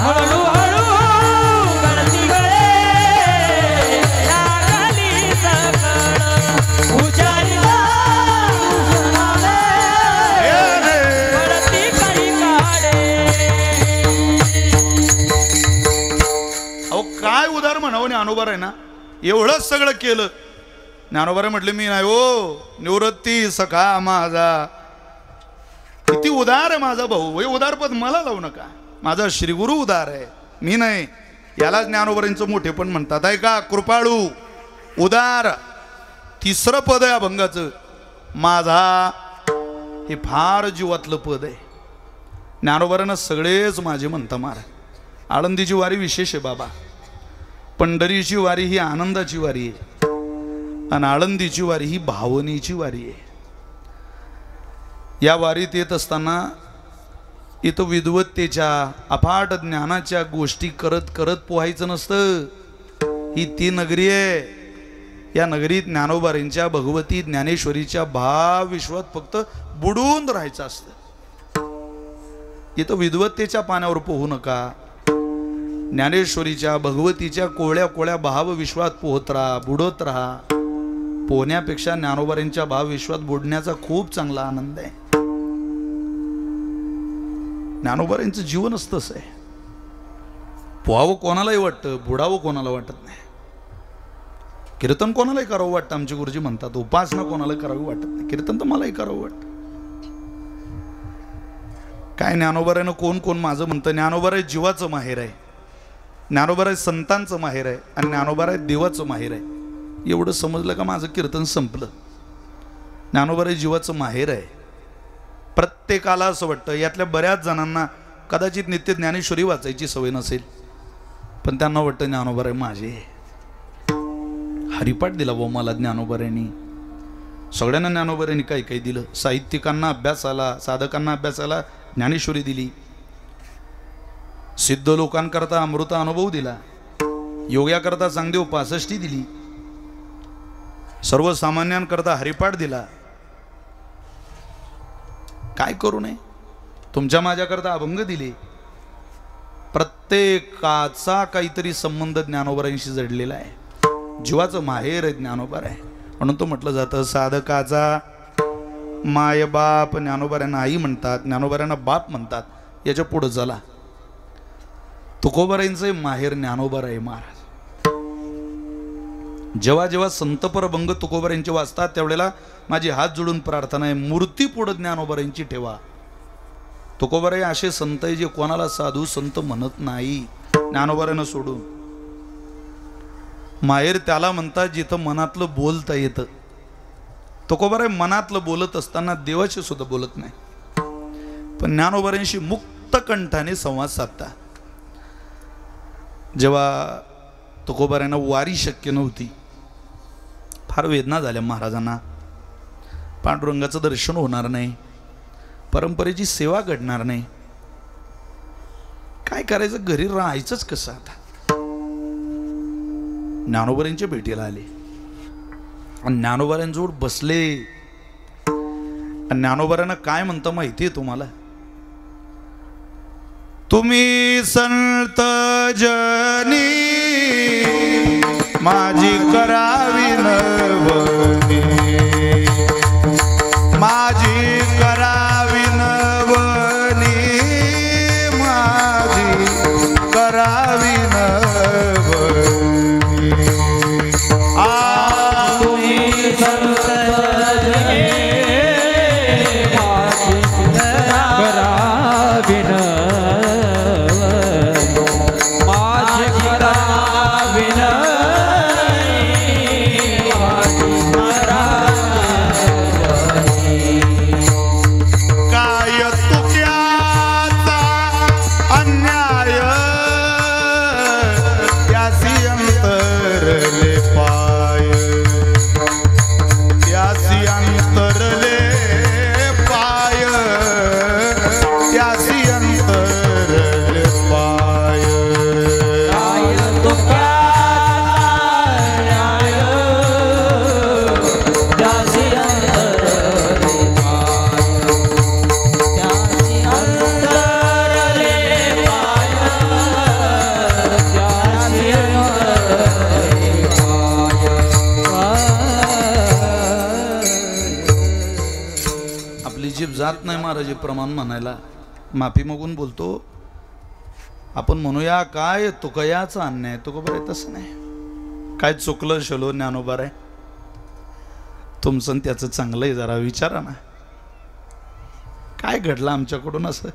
हळू हळू गळती गळे लागली सकळ उच्चारिता एने गळती काही काढे अहो काय उदार म्हणावं ज्ञानोबर आहे ना एवढंच सगळं केलं ज्ञानोबर म्हटले मी नाही हो निवृत्ती सखा माझा किती उदार आहे माझा भाऊ हे उदारपद मला लावू नका माझा श्रीगुरु उदार आहे मी नाही याला ज्ञानोबरांचं मोठे पण म्हणतात आहे का कृपाळू उदार तिसरं पद आहे अभंगाचं माझा हे फार जीवातलं पद आहे ज्ञानोबरांना सगळेच माझे म्हणता मार आळंदीची वारी विशेष आहे बाबा पंढरीची वारी ही आनंदाची वारी आहे आणि आळंदीची वारी ही भावनेची वारी आहे या वारीत येत असताना इथं विद्वत्तेच्या अफाट ज्ञानाच्या गोष्टी करत करत पोहायचं नसतं ही ती नगरी आहे या नगरीत ज्ञानोबारींच्या भगवती ज्ञानेश्वरीच्या भाव विश्वात फक्त बुडून राहायचं असतं इथं विद्वत्तेच्या पाण्यावर पोहू नका ज्ञानेश्वरीच्या भगवतीच्या कोळ्या कोळ्या भाव विश्वात पोहत राहा बुडत राहा पोहण्यापेक्षा ज्ञानोबारींच्या भाव विश्वात बुडण्याचा खूप चांगला आनंद आहे ज्ञानोबारींचं जीवनच तसं आहे पोहावं कोणालाही वाटतं बुडावं कोणाला वाटत नाही कीर्तन कोणालाही करावं वाटतं आमचे गुरुजी म्हणतात उपासना कोणाला करावी वाटत नाही कीर्तन तर मलाही करावं वाटतं काय ज्ञानोबारायनं कोण कोण माझं म्हणतं ज्ञानोबाराय जीवाचं माहेर आहे ज्ञानोबाराय संतांचं माहेर आहे आणि ज्ञानोबाराय देवाचं माहेर आहे एवढं समजलं का माझं कीर्तन संपलं ज्ञानोबाराय जीवाचं माहेर आहे प्रत्येकाला असं वाटतं यातल्या बऱ्याच जणांना कदाचित नित्य ज्ञानेश्वरी वाचायची सवय नसेल पण त्यांना वाटतं ज्ञानोबाराय माझे हरिपाठ दिला व मला ज्ञानोबारायांनी सगळ्यांना ज्ञानोबारायांनी काही काही दिलं साहित्यिकांना अभ्यासाला साधकांना अभ्यासाला ज्ञानेश्वरी दिली सिद्ध लोकांकरता अमृत अनुभव दिला योग्याकरता चांगदेव 65 दिली सर्वसामान्यांकरता हरिपाठ दिला काय करू नये तुमच्या माझ्याकरता अभंग दिले प्रत्येकाचा काहीतरी संबंध ज्ञानोबारांशी जडलेला आहे जीवाचं माहेर आहे ज्ञानोबार आहे म्हणून तो म्हटलं जातं साधकाचा माय बाप ज्ञानोबारांना आई म्हणतात ज्ञानोबारांना बाप म्हणतात याच्या पुढं झाला तुकोबारांचं माहेर ज्ञानोबार आहे महाराज जेव्हा जेव्हा संतपरभंग तुकोबारांचे वाचतात त्यावेळेला माझी हात जोडून प्रार्थना आहे मूर्ती पुढं ज्ञानोबारांची ठेवा तुकोबाराय असे संत आहे जे कोणाला साधू संत म्हणत नाही ज्ञानोबारांना सोडून माहेर त्याला म्हणतात जिथं मनातलं बोलता येतं तुकोबाराय मनातलं बोलत असताना देवाशी सुद्धा बोलत नाही पण ज्ञानोबारांशी मुक्त कंठाने संवाद साधता जेव्हा तुकोबारायांना वारी शक्य नव्हती फार वेदना झाल्या महाराजांना पांडुरंगाचं दर्शन होणार नाही परंपरेची सेवा घडणार नाही काय करायचं, घरी राहायचंच कसं आता. ज्ञानोबांच्या भेटीला आले आणि ज्ञानोबांजवळ बसले. आणि ज्ञानोबांना काय म्हणतं माहितीये तुम्हाला? तुम्ही संत जनी माझी करावी नवनी, माझी करावी नवनी, माझी करावी नवनी. तुम्ही संत जनी माझी करावी जात नाही महाराज प्रमाण म्हणायला. माफी मागून बोलतो. आपण म्हणूया काय तुकयाचा अन्याय, तुका बरं तसं नाही. काय चुकलं शलो ज्ञानोबा आहे तुमचं त्याचं चांगलं आहे, जरा विचारा ना काय घडलं आमच्याकडून असं.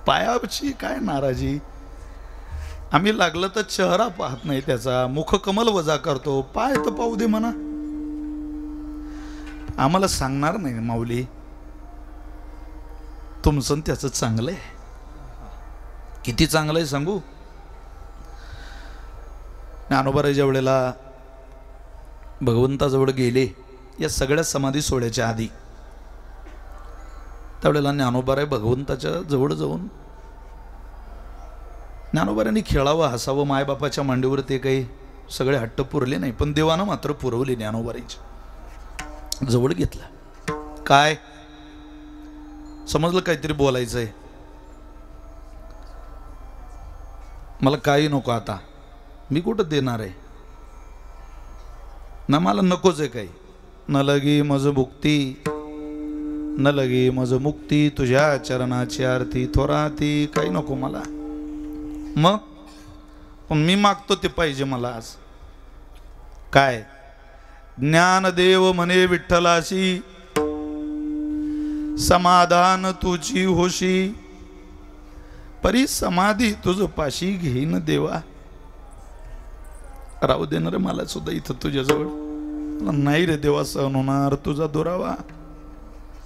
पायाची काय नाराजी, आम्ही लागलं तर चेहरा पाहत नाही त्याचा, मुखकमल वजा करतो, पाय तर पाहू दे म्हणा. आम्हाला सांगणार नाही माऊली तुमचं त्याचं चांगलं आहे. किती चांगलं आहे सांगू. ज्ञानोबाराच्या वेळेला भगवंताजवळ गेले, या सगळ्या समाधी सोहळ्याच्या आधी, त्यावेळेला ज्ञानोबाराय भगवंताच्या जवळ जाऊन ज्ञानोबारांनी खेळावं हसावं मायबापाच्या मांडीवर, ते काही सगळे हट्ट पुरले नाही, पण देवानं मात्र पुरवले. ज्ञानोबारांच्या जवळ घेतला. काय समजलं काहीतरी बोलायचंय, मला काही नको आता, मी कुठं देणार आहे ना, मला नकोच आहे काही. न लगी मज मुक्ती, न लगी मज मुक्ती, तुझ्या चरणाची आरती थोराती, काही नको मला. मग पण मी मागतो ते पाहिजे मला आज. काय ज्ञानदेव म्हणे विठ्ठलाशी, समाधान तुझी होशी, परी समाधी तुझ पाशी घेईन देवा. राहू देणार रे मला सुद्धा इथं तुझ्याजवळ, मला नाही रे देवा सहन होणार तुझा दुरावा,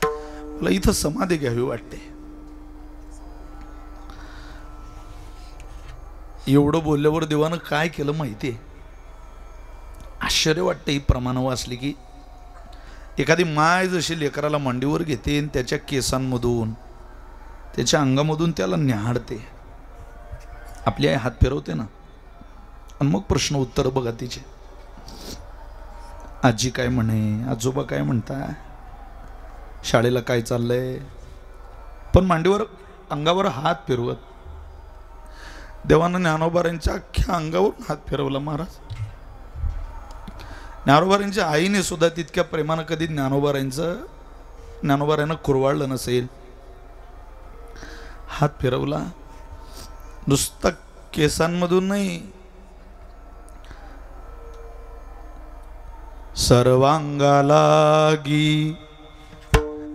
मला इथं समाधी घ्यावी वाटते. एवढं बोलल्यावर देवानं काय केलं माहितीये? आश्चर्य वाटतं ही प्रमाणं वाचली की. एखादी माय जशी लेकराला मांडीवर घेते आणि त्याच्या केसांमधून त्याच्या अंगामधून त्याला न्याहाळते, आपली आई हात फिरवते ना, आणि मग प्रश्न उत्तर बघा तिचे. आजी काय म्हणे, आजोबा काय म्हणताय, शाळेला काय चाललंय, पण मांडीवर अंगावर हात फिरवत. देवानं ज्ञानोबारांच्या अख्ख्या अंगावर हात फिरवला महाराज. ज्ञानोबारांच्या आईने सुद्धा तितक्या प्रेमानं कधी ज्ञानोबारांना कुरवाळलं नसेल. हात फिरवला, नुसता केसांमधून नाही, सर्वांगालागी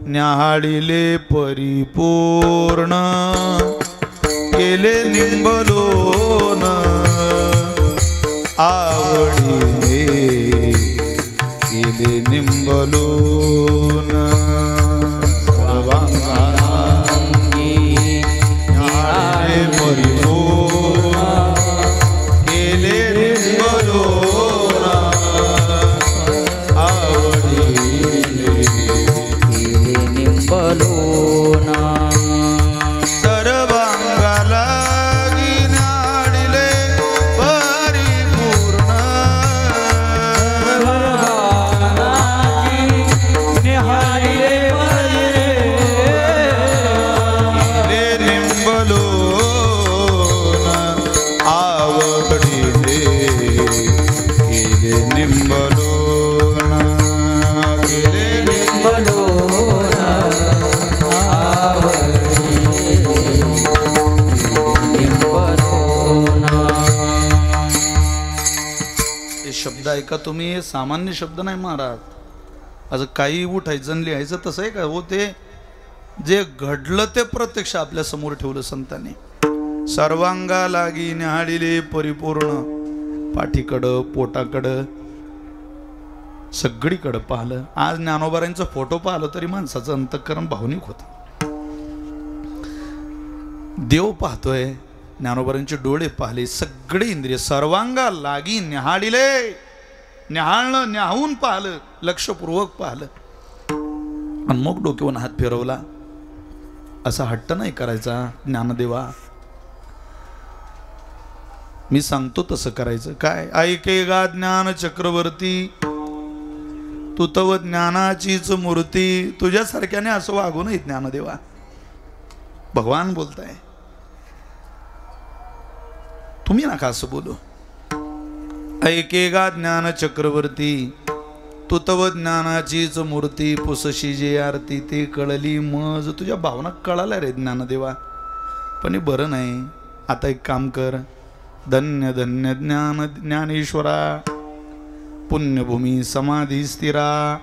न्याहाळिले परिपूर्ण, केले निंबलोन आवडीने, केले निंबलोन. सर्वांगालागी न्याहाळिले परिपूर्ण, केले निंबलोन आवडीने, केले निंबलोन. सर्वांगाला शब्द ऐका तुम्ही, हे सामान्य शब्द नाही महाराज. असं काही उठायचं आणि लिहायचं तसं आहे का हो? ते जे घडलं ते प्रत्यक्ष आपल्या समोर ठेवलं संतांनी. सर्वांगा लागी न्याहाळिले परिपूर्ण, पाठीकडं पोटाकडं सगळीकडं पाहिलं. आज ज्ञानोबारांचा फोटो पाहिलं तरी माणसाचं अंतःकरण भावनिक होतं. देव पाहतोय, ज्ञानोबारांचे डोळे पाहिले, सगळे इंद्रिय सर्वांगा लागी न्याहाळिले. न्याहाळणं, न्याहून पाहिलं, लक्षपूर्वक पाहिलं आणि मग डोक्यावरून हात फिरवला. असा हट्ट नाही करायचा ज्ञानदेवा, मी सांगतो तसं करायचं. काय ऐके गा ज्ञान चक्रवर्ती, तू तव ज्ञानाचीच मूर्ती. तुझ्यासारख्याने असं वागू नये ज्ञानदेवा. भगवान बोलताय, तुम्ही नका असं बोलू. ऐके गा ज्ञान चक्रवर्ती, तू तव ज्ञानाचीच मूर्ती. पुसशी जे आरती ते कळली मज. तुझ्या भावना कळाल्या रे ज्ञानदेवा, पण हे बरं नाही. आता एक काम कर, धन्य धन्य ज्ञान ज्ञानेश्वरा, पुण्यभूमी समाधी स्थिरा.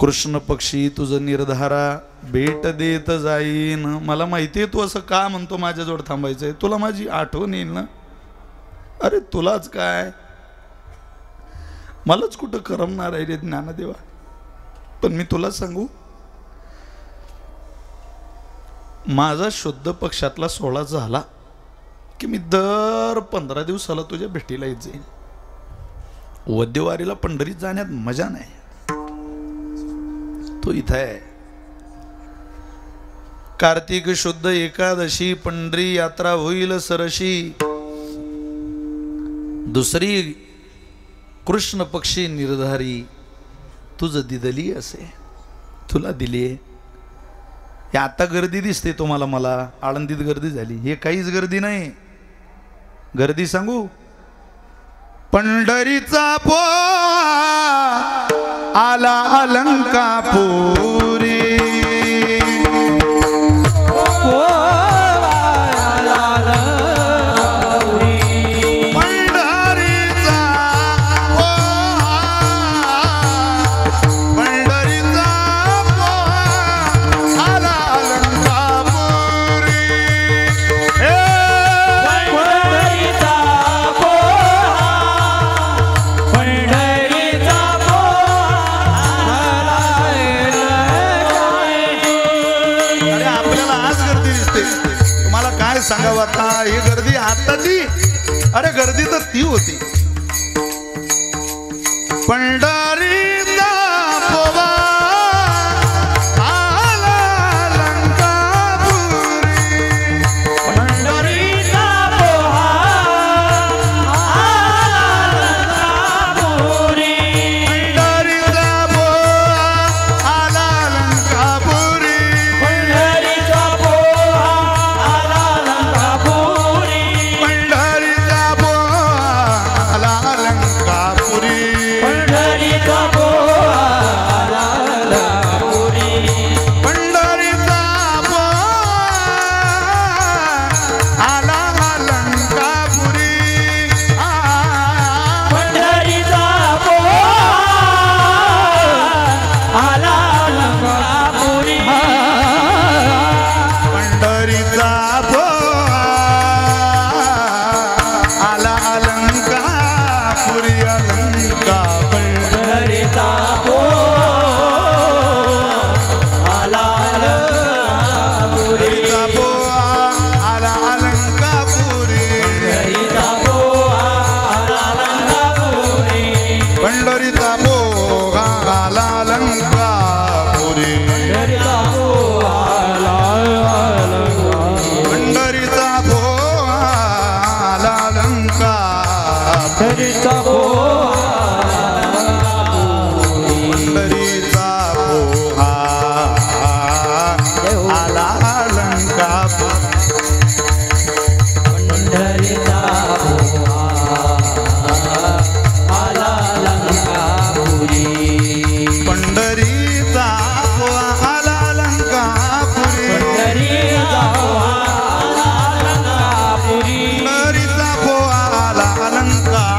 कृष्ण पक्षी तुझं निर्धारा, भेट देत जाईन. मला माहिती आहे तू असं का म्हणतो माझ्याजवळ थांबायचंय. तुला माझी आठवण येईल ना. अरे तुलाच काय, मलाच कुठं करमणार आहे रे ज्ञानदेवा. पण मी तुला सांगू, माझा शुद्ध पक्षातला 16 झाला की मी दर 15 दिवसाला तुझ्या भेटीला येत जाईन. वद्यवारीला पंढरीत जाण्यात मजा नाही. तो इथं आहे. कार्तिक शुद्ध एकादशी पंढरी यात्रा होईल सरशी. दुसरी कृष्ण पक्षी निर्धारी, तुझं दिदली असे तुला दिली. आता गर्दी दिसते तुम्हाला, मला आळंदीत गर्दी झाली. हे काहीच गर्दी नाही. गर्दी सांगू, पंढरीचा पोहा आला अलंकापुरी. सांगावं आता ही गर्दी आताची, अरे गर्दी तर ती होती. पंढरीचा पोवा आला अलंकापुरी. पंढरीचा पोहा आला अलंकापुरी. पंढरीचा पोहा आला अलंकापुरी. पंढरीचा पोहा आला अलंकापुरी. पंढरीचा पोहा आला अलंकापुरी. पंढरीचा पोहा आला अलंकापुरी. पंढरीचा पोहा आला अलंकापुरी. पंढरीचा पोहा आला अलंकापुरी. पंढरीचा पोहा आला अलंकापुरी. अलंका पंढरीचा पोहा आला अलंकापुरी. आला अलंकापुरी. पंढरीचा पोहा आला अलंकापुरी. पंढरीचा पोहा आला अलंकापुरी. पंढरीचा पोहा आला अलंकापुरी. पंढरीचा पोहा आला अलंकापुरी. पंढरीचा पोहा आला अलंकापुरी. पंढरीचा पोहा आला अलंकापुरी.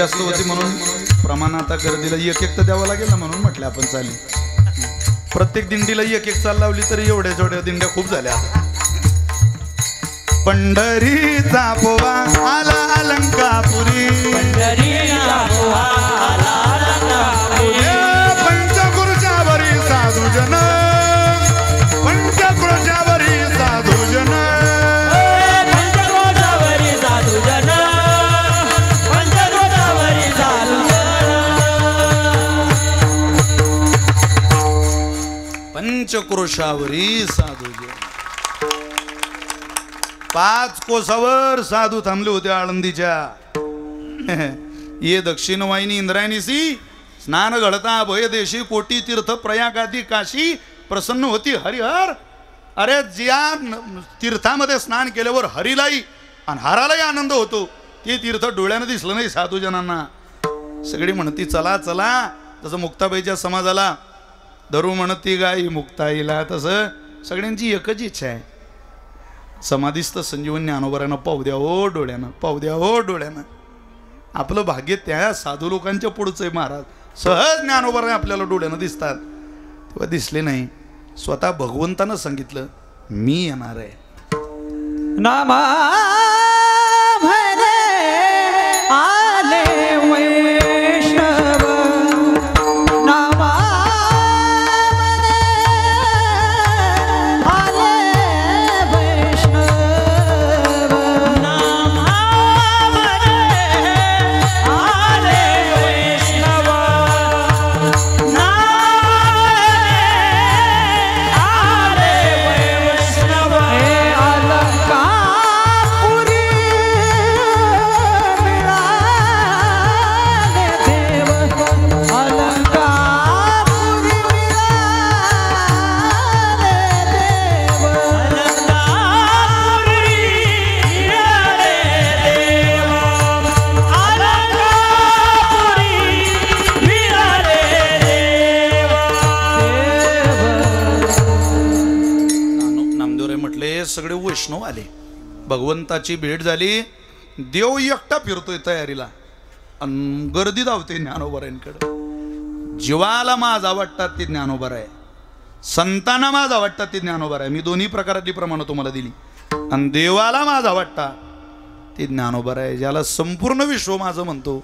जास्त होती म्हणून प्रमाण आता कर दिलं. एक एक तर द्यावं लागेल ना म्हणून म्हटलं आपण चालेल. प्रत्येक दिंडीला एक एक चाल लावली तरी एवढ्या जेवढ्या दिंड्या खूप झाल्या आता. पंढरीचा पोवा आला अलंकापुरी, पंचकुळच्या वरी साधुजन, पंचकुळच्या वरी साधुजन, पंचक्रोशावरी साधूजी. 5 कोसावर साधू थांबले होते आळंदीच्या. ये दक्षिण वाहिनी इंद्रायणीसी स्नान घडता भय देशी, कोटी तीर्थ प्रयागादी काशी प्रसन्न होती हरिहर. अरे ज्या तीर्थामध्ये स्नान केल्यावर हरीलाही आणि हारालाही आनंद होतो ते तीर्थ डोळ्यानं दिसलं नाही साधूजनांना. सगळी म्हणती चला चला. तसं मुक्ताबाईच्या समाजाला धरू म्हणती गाई मुक्ताईला, तसं सगळ्यांची एकच इच्छा आहे. समाधीस्थ संजीवन ज्ञानोबरांना पाहू द्या हो डोळ्यानं, पाहू द्या हो डोळ्यानं. आपलं भाग्य त्या साधू लोकांच्या पुढचं आहे महाराज. सहज ज्ञानोबरा आपल्याला डोळ्यानं दिसतात. तेव्हा दिसले नाही. स्वतः भगवंतानं सांगितलं मी येणार आहे. नामा भरे आले वैष्णव, नामा सगळे वैष्णव आले. भगवंताची भेट झाली. देव एकटा फिरतोय तयारीला आणि गर्दी धावते ज्ञानोबरांकडे. जीवाला माझा वाटतात ते ज्ञानोबर आहे, संतांना माझा वाटतात ते ज्ञानोबर आहे. मी दोन्ही प्रकारातली प्रमाणं तुम्हाला दिली. आणि देवाला माझा वाटता ते ज्ञानोबर आहे. ज्याला संपूर्ण विश्व माझं म्हणतो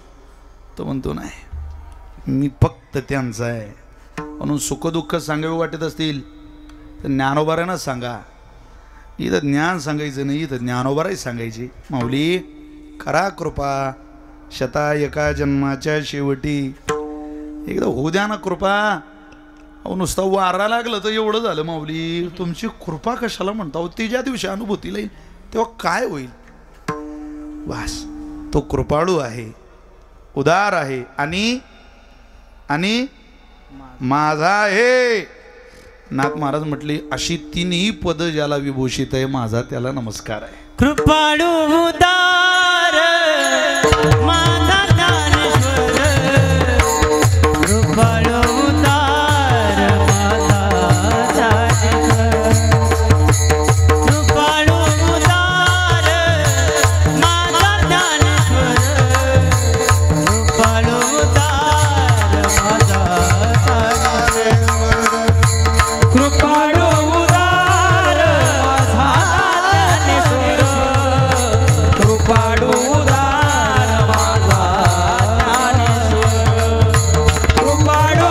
तो म्हणतो नाही मी फक्त त्यांचा आहे. म्हणून सुखदुःख सांगावे वाटत असतील तर ज्ञानोबरांना सांगा. इथं ज्ञान सांगायचं नाही, इथं ज्ञानोबराही सांगायची. माऊली करा कृपा शता एका जन्माच्या शेवटी एकदा होऊ द्या ना कृपा. अहो नुसता वारा लागलं तर एवढं झालं. माऊली तुमची कृपा कशाला म्हणता. ती ज्या दिवशी अनुभूतीला येईल तेव्हा काय होईल. वास तो कृपाळू आहे, उदार आहे आणि आणि माझा आहे. नाथ महाराज म्हटली अशी तिन्ही पद ज्याला विभूषित आहे माझा त्याला नमस्कार आहे. कृपाळू उदार माझा ज्ञानेश्वर, कृपाळू उदार माझा ज्ञानेश्वर, कृपाळू उदार माझा ज्ञानेश्वर, कृपाळू उदार माझा कृपाळू उदार माझा ज्ञानेश्वर, कृपाळू उदार माझा ज्ञानेश्वर, कृपाळू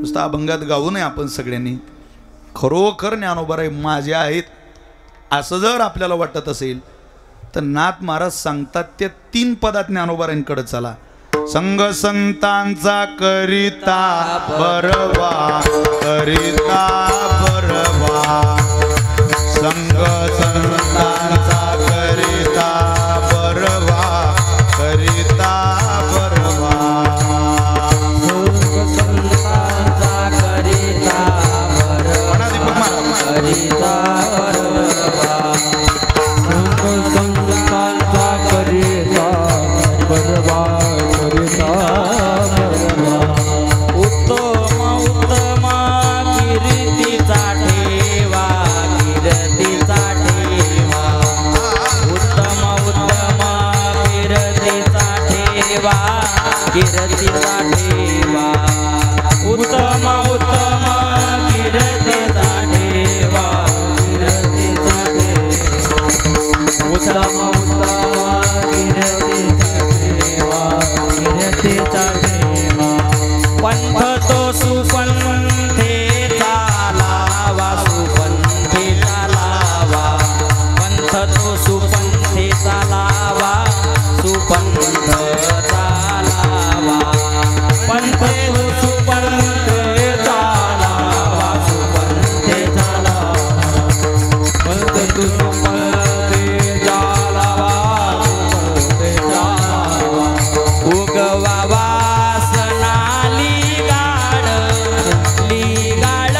नुसतं अभंगात गाऊ नये आपण सगळ्यांनी, खरोखर ज्ञानोबाराय माझे आहेत असं जर आपल्याला वाटत असेल तर नाथ महाराज सांगतात त्या 3 पदात ज्ञानोबारांकडे चला. संग संतांचा करिता बरवा, करिता बरवा, संग संतांचा करिता बरवा, करिता बरवा. संतांचा करिता म्हणा दीपक महाराज. करिता संतांचा करिता बरवा, करिता बरवा. उत्तम उत्तम कीर्तीचा ठेवा, कीर्तीचा ठेवा. उत्तम उत्तम कीर्तीचा ठेवा, कीर्तीचा ठेवा. उत्तम उत्तम कीर्तीचा ठेवा, कीर्तीचा ठेवा. उत्तम उत्तम कीर्तीचा ठेवा, कीर्तीचा ठेवा. पंथ तो सुपंथेचा लावा, सुपंथेचा लावा. पंथ तो सुपंथेचा लावा, सुपंथचा लावा. पंथ तो सुपंथेचा लावा, सुपंथेचा लावा. पंथ तो सुपंथेचा लावा, सुपंथेचा लावा. उगवा वासना लिगाड, लिगाड.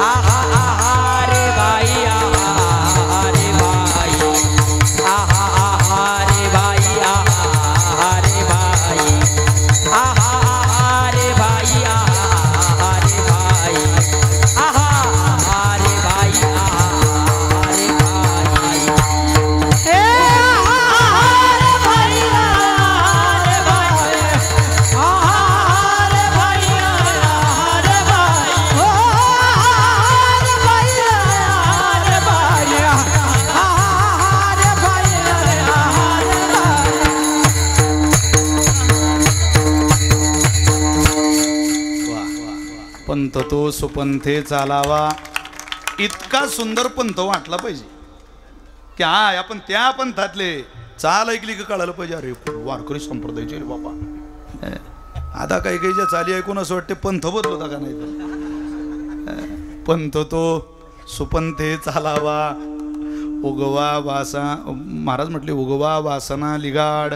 आहा आहा रे बाई, आहा रे बाई. आहा आहा रे बाई, आहा रे बाई. आहा आहा रे बाई, आहा रे बाई. आहा आहा रे बाई, आहा रे बाई. हे आहा रे बाई, आहा रे बाई. आहा रे बाई, आहा रे बाई. हो रे बाई, आहा रे बाई. आहा रे बाई, आहा रे बाई. पंथ तो सुपंथे चालावा, इतका सुंदर पंथ वाटला पाहिजे की हा आपण त्या पंथातले. चाल ऐकली की कळालं पाहिजे अरे वारकरी संप्रदायाचे रे बाबा. आता काही काही ज्या चाली ऐकून असं वाटते पंथ बदलता का नाही तर. पंथ तो सुपंथे चालावा, उगवा वासा. महाराज म्हटले उगवा वासना लिगाड.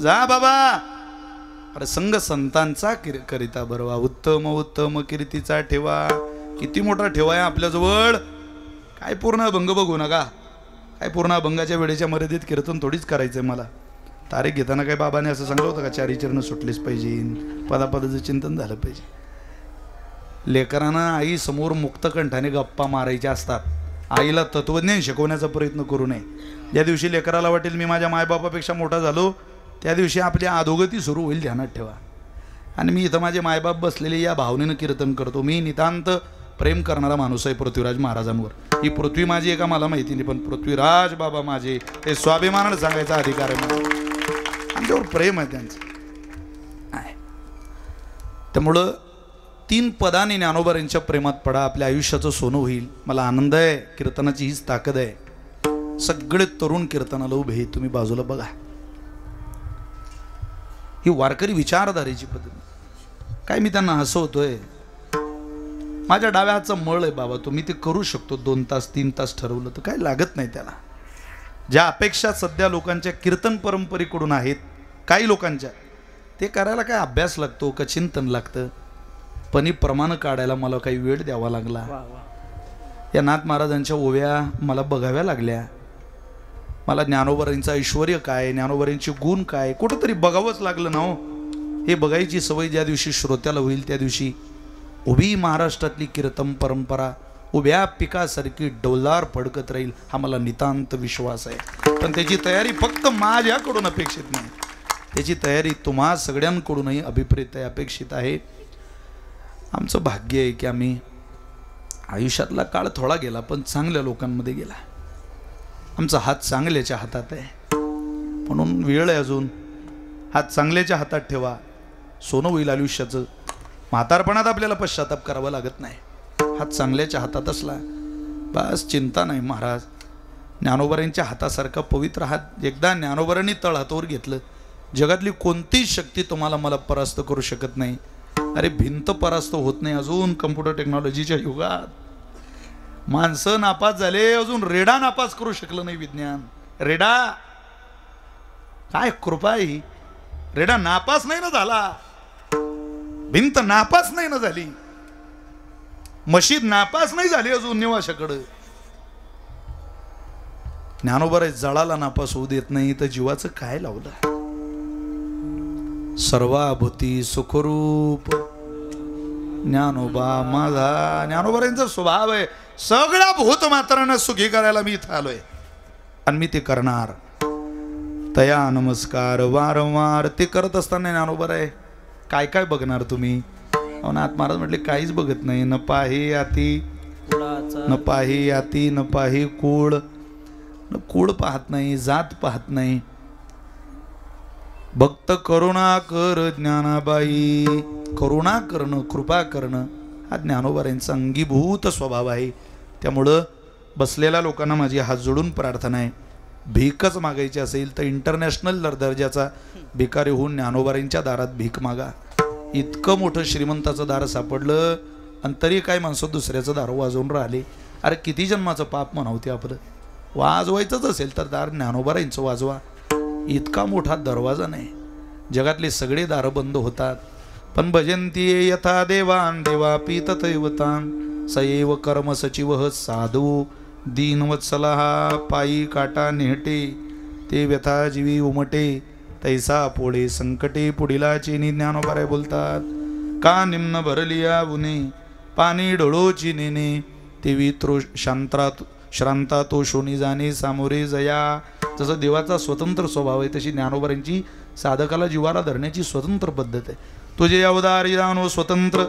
जा बाबा. अरे संग संतांचा करिता बरवा, उत्तम उत्तम कीर्तीचा ठेवा. किती मोठा ठेवा आहे आपल्याजवळ. काय पूर्ण अभंग बघू नका. काय पूर्ण अभंगाच्या वेळेच्या मर्यादित कीर्तन थोडीच करायचंय मला. तारीख घेताना काय बाबाने असं सांगलं होतं का 4 चरण सुटलेच पाहिजे, पदापदाचं चिंतन झालं पाहिजे. लेकरांना आई समोर मुक्तकंठाने गप्पा मारायच्या असतात. आईला तत्वज्ञान शिकवण्याचा प्रयत्न करू नये. ज्या दिवशी लेकराला वाटेल मी माझ्या मायबापापेक्षा मोठा झालो त्या दिवशी आपली अधोगती सुरू होईल, ध्यानात ठेवा. आणि मी इथं माझे मायबाप बसलेले या भावनेनं कीर्तन करतो. मी नितांत प्रेम करणारा माणूस आहे पृथ्वीराज महाराजांवर. ही पृथ्वी माझी आहे का मला माहिती नाही, पण पृथ्वीराज बाबा माझे हे स्वाभिमानानं सांगायचा अधिकार आहे मला. आमच्यावर प्रेम आहे त्यांचं. त्यामुळं 3 पदाने ज्ञानोबारांच्या प्रेमात पडा, आपल्या आयुष्याचं सोनं होईल. मला आनंद आहे. कीर्तनाची हीच ताकद आहे. सगळे तरुण कीर्तनाला उभे आहेत. तुम्ही बाजूला बघा. ही वारकरी विचारधारेची पद्धत. काय मी त्यांना हसवतोय. माझ्या डाव्या हातचा मळ आहे बाबा, तुम्ही ते करू शकतो. 2 तास 3 तास ठरवलं तर काय लागत नाही त्याला. ज्या अपेक्षा सध्या लोकांच्या कीर्तन परंपरेकडून आहेत काही लोकांच्या, ते करायला काय अभ्यास लागतो का चिंतन लागतं. पण ही प्रमाण काढायला मला काही वेळ द्यावा लागला. या नाथ महाराजांच्या ओव्या मला बघाव्या लागल्या. मला ज्ञानोबारांचं ऐश्वर्य काय, ज्ञानोबारांचे गुण काय, कुठंतरी बघावंच लागलं ना हो. हे बघायची सवय ज्या दिवशी श्रोत्याला होईल त्या दिवशी उभी महाराष्ट्रातली कीर्तन परंपरा उभ्या पिकासारखी डौलार फडकत राहील, हा मला नितांत विश्वास आहे. पण त्याची तयारी फक्त माझ्याकडून अपेक्षित नाही, त्याची तयारी तुम्हा सगळ्यांकडूनही अभिप्रेत आहे, अपेक्षित आहे. आमचं भाग्य आहे की आम्ही आयुष्यातला काळ थोडा गेला पण चांगल्या लोकांमध्ये गेला. आमचा हात चांगल्याच्या हातात आहे म्हणून वेळ आहे अजून. हात चांगल्याच्या हातात ठेवा, सोनं होईल आयुष्याचं. म्हातारपणात आपल्याला पश्चाताप करावा लागत नाही. हात चांगल्याच्या हातात असला बस चिंता नाही. महाराज ज्ञानोबारांच्या हातासारखा पवित्र हात एकदा ज्ञानोबारांनी तळ हातावर घेतलं, जगातली कोणतीच शक्ती तुम्हाला मला परास्त करू शकत नाही. अरे भिंत परास्त होत नाही अजून कम्प्युटर टेक्नॉलॉजीच्या युगात. माणसं नापास झाले, अजून रेडा नापास करू शकलं नाही विज्ञान. रेडा काय कृपा आहे. रेडा नापास नाही ना झाला, भिंत नापास नाही ना झाली, मशीद नापास नाही झाली अजून निवाशाकडं. ज्ञानोबा जळाला नापास होऊ देत नाही तर जीवाचं काय लावलं. सर्वाभूती सुखरूप ज्ञानोबा माझा. ज्ञानोबारांचा स्वभाव आहे सगळ्या भूत मात्रांना सुखी करायला मी इथं आलोय आणि मी ते करणार. तया नमस्कार वारंवार ते करत असताना ज्ञानोबा आहे काय काय बघणार तुम्ही. नाथ महाराज म्हटले काहीच बघत नाही. न पाही आती न पाही आती न पाही कुळ. कुळ पाहत नाही, जात पाहत नाही. भक्त करुणा कर ज्ञानाबाई. करुणा करणं, कृपा करणं हा ज्ञानोबारांचा अंगीभूत स्वभाव आहे. त्यामुळं बसलेल्या लोकांना माझी हात जोडून प्रार्थना आहे, भीकच मागायची असेल तर इंटरनॅशनल दर्जाचा भिकारी होऊन ज्ञानोबारांच्या दारात भीक मागा. इतकं मोठं श्रीमंताचं दार सापडलं आणि तरी काय माणसं दुसऱ्याचं दार वाजवून राहिले. अरे किती जन्माचं पाप म्हणावते आपलं. वाजवायचंच असेल तर दार ज्ञानोबारांचं वाजवा. इतका मोठा दरवाजा नाही. जगातले सगळे दारं बंद होतात पण भजंती यथा देवान देवापी तथैवतान सैव कर्म सचिव साधू दीनवत्सला पायी काटा नेहटे ते व्यथा जीवी उमटे तैसा पोळे संकटे पुढीला चेनी. ज्ञानोबाराय बोलतात का निम्न भरलिया उने पाणी डोळोची नेने तेवी श्रांता तो शोनी जाणे सामोरे जया. जसं देवाचा स्वतंत्र स्वभाव आहे तशी ज्ञानोबारांची साधकाला जीवाला धरण्याची स्वतंत्र पद्धत आहे. तुझे अवतार जानो स्वतंत्र